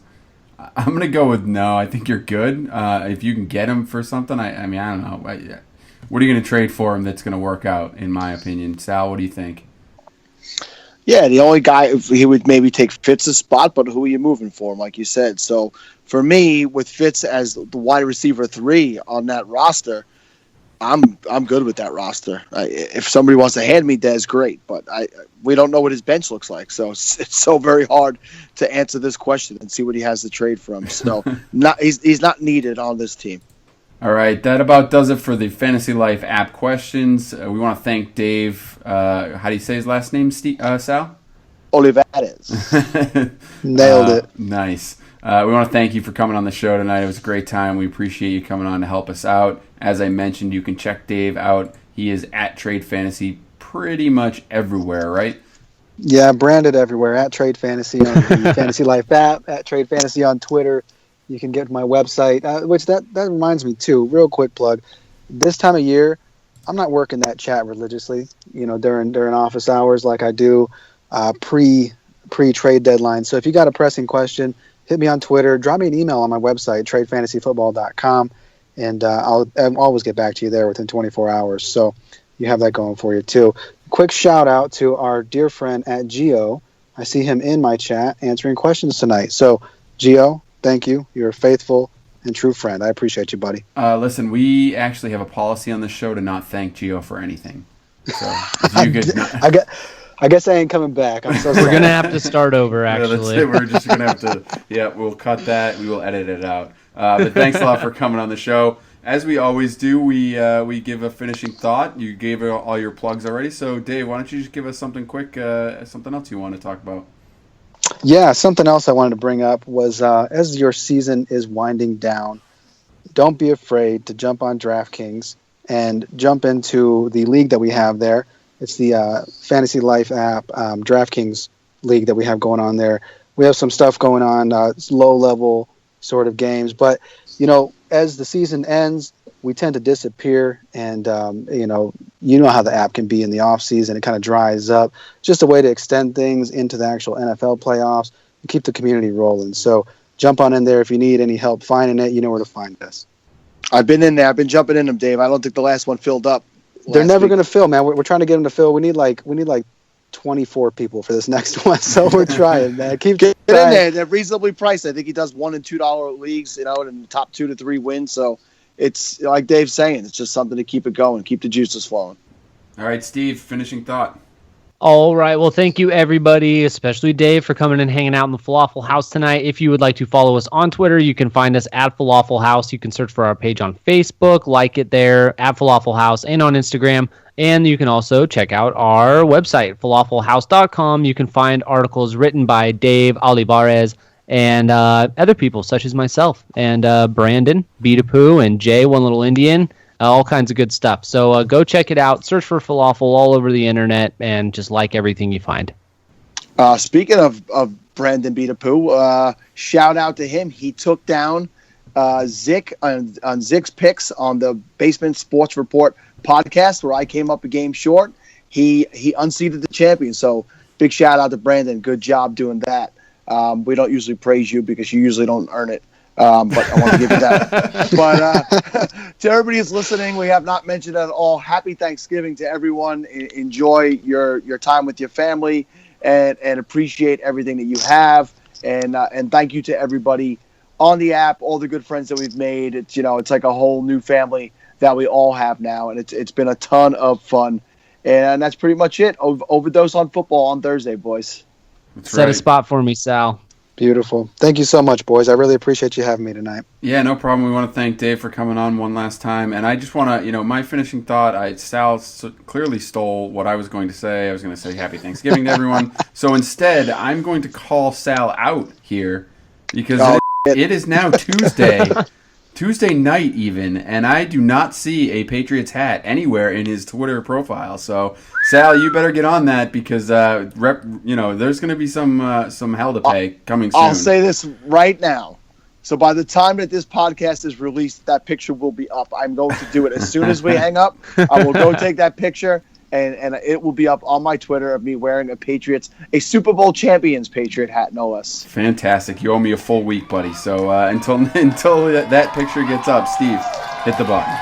I'm going to go with no. I think you're good. If you can get him for something, I mean, I don't know. What are you going to trade for him that's going to work out, in my opinion? Sal, what do you think? Yeah, the only guy, he would maybe take Fitz's spot, but who are you moving for him, like you said? So for me, with Fitz as the wide receiver 3 on that roster, I'm good with that roster. If somebody wants to hand me Dez, great, but we don't know what his bench looks like, so it's so very hard to answer this question and see what he has to trade from. So he's not needed on this team. All right, that about does it for the Fantasy Life app questions. We want to thank Dave. How do you say his last name, Sal? Olivares. Nailed it. Nice. We want to thank you for coming on the show tonight. It was a great time. We appreciate you coming on to help us out. As I mentioned, you can check Dave out. He is at Trade Fantasy pretty much everywhere, right? Yeah, branded everywhere. At Trade Fantasy on the Fantasy Life app, at Trade Fantasy on Twitter. You can get to my website, which that reminds me too, real quick plug. This time of year, I'm not working that chat religiously, you know, during office hours like I do pre-trade deadline. So if you got a pressing question, hit me on Twitter, drop me an email on my website, tradefantasyfootball.com, and I'll always get back to you there within 24 hours. So you have that going for you too. Quick shout out to our dear friend at Geo. I see him in my chat answering questions tonight. So Geo, thank you. You're a faithful and true friend. I appreciate you, buddy. Listen, we actually have a policy on this show to not thank Gio for anything. So if you could, I guess I ain't coming back. I'm so sorry. We're gonna have to start over. Actually, yeah, we're just gonna have to. Yeah, we'll cut that. We will edit it out. But thanks a lot for coming on the show. As we always do, we give a finishing thought. You gave all your plugs already. So Dave, why don't you just give us something quick, something else you want to talk about? Yeah, something else I wanted to bring up was as your season is winding down, don't be afraid to jump on DraftKings and jump into the league that we have there. It's the Fantasy Life app, DraftKings league that we have going on there. We have some stuff going on, it's low-level sort of games. But, as the season ends, we tend to disappear, and you know how the app can be in the off season. It kind of dries up. Just a way to extend things into the actual NFL playoffs and keep the community rolling. So jump on in there if you need any help finding it. You know where to find us. I've been in there. I've been jumping in them, Dave. I don't think the last one filled up. They're never going to fill, man. We're trying to get them to fill. We need like 24 people for this next one, so we're trying, man. Keep get in there. They're reasonably priced. I think he does $1 and $2 leagues, and the top 2 to 3 wins. So it's like Dave's saying, it's just something to keep it going, keep the juices flowing. All right, Steve, finishing thought. All right. Well, thank you, everybody, especially Dave, for coming and hanging out in the Falafel House tonight. If you would like to follow us on Twitter, you can find us at Falafel House. You can search for our page on Facebook, like it there, at Falafel House, and on Instagram. And you can also check out our website, falafelhouse.com. You can find articles written by Dave Olivares and other people, such as myself, and Brandon, Beatapoo, and Jay, One Little Indian. All kinds of good stuff. So go check it out. Search for Falafel all over the internet and just like everything you find. Speaking of Brandon Beatapoo, shout out to him. He took down Zick on Zick's picks on the Basement Sports Report podcast where I came up a game short. He unseated the champion. So big shout out to Brandon. Good job doing that. We don't usually praise you because you usually don't earn it. But I want to give you that. But to everybody who's listening, we have not mentioned it at all. Happy Thanksgiving to everyone. Enjoy your time with your family and appreciate everything that you have. And thank you to everybody on the app, all the good friends that we've made. It's it's like a whole new family that we all have now, and it's been a ton of fun. And that's pretty much it. Overdose on football on Thursday, boys. Set a spot for me, Sal. Beautiful. Thank you so much, boys. I really appreciate you having me tonight. Yeah, no problem. We want to thank Dave for coming on one last time. And I just want to, my finishing thought, Sal clearly stole what I was going to say. I was going to say happy Thanksgiving to everyone. So instead, I'm going to call Sal out here because it is now Tuesday night even, and I do not see a Patriots hat anywhere in his Twitter profile. So, Sal, you better get on that because there's going to be some hell to pay coming soon. I'll say this right now. So by the time that this podcast is released, that picture will be up. I'm going to do it as soon as we hang up. I will go take that picture, and it will be up on my Twitter of me wearing a Super Bowl champions Patriot hat, no less. Fantastic. You owe me a full week, buddy. So until that picture gets up, Steve, hit the button.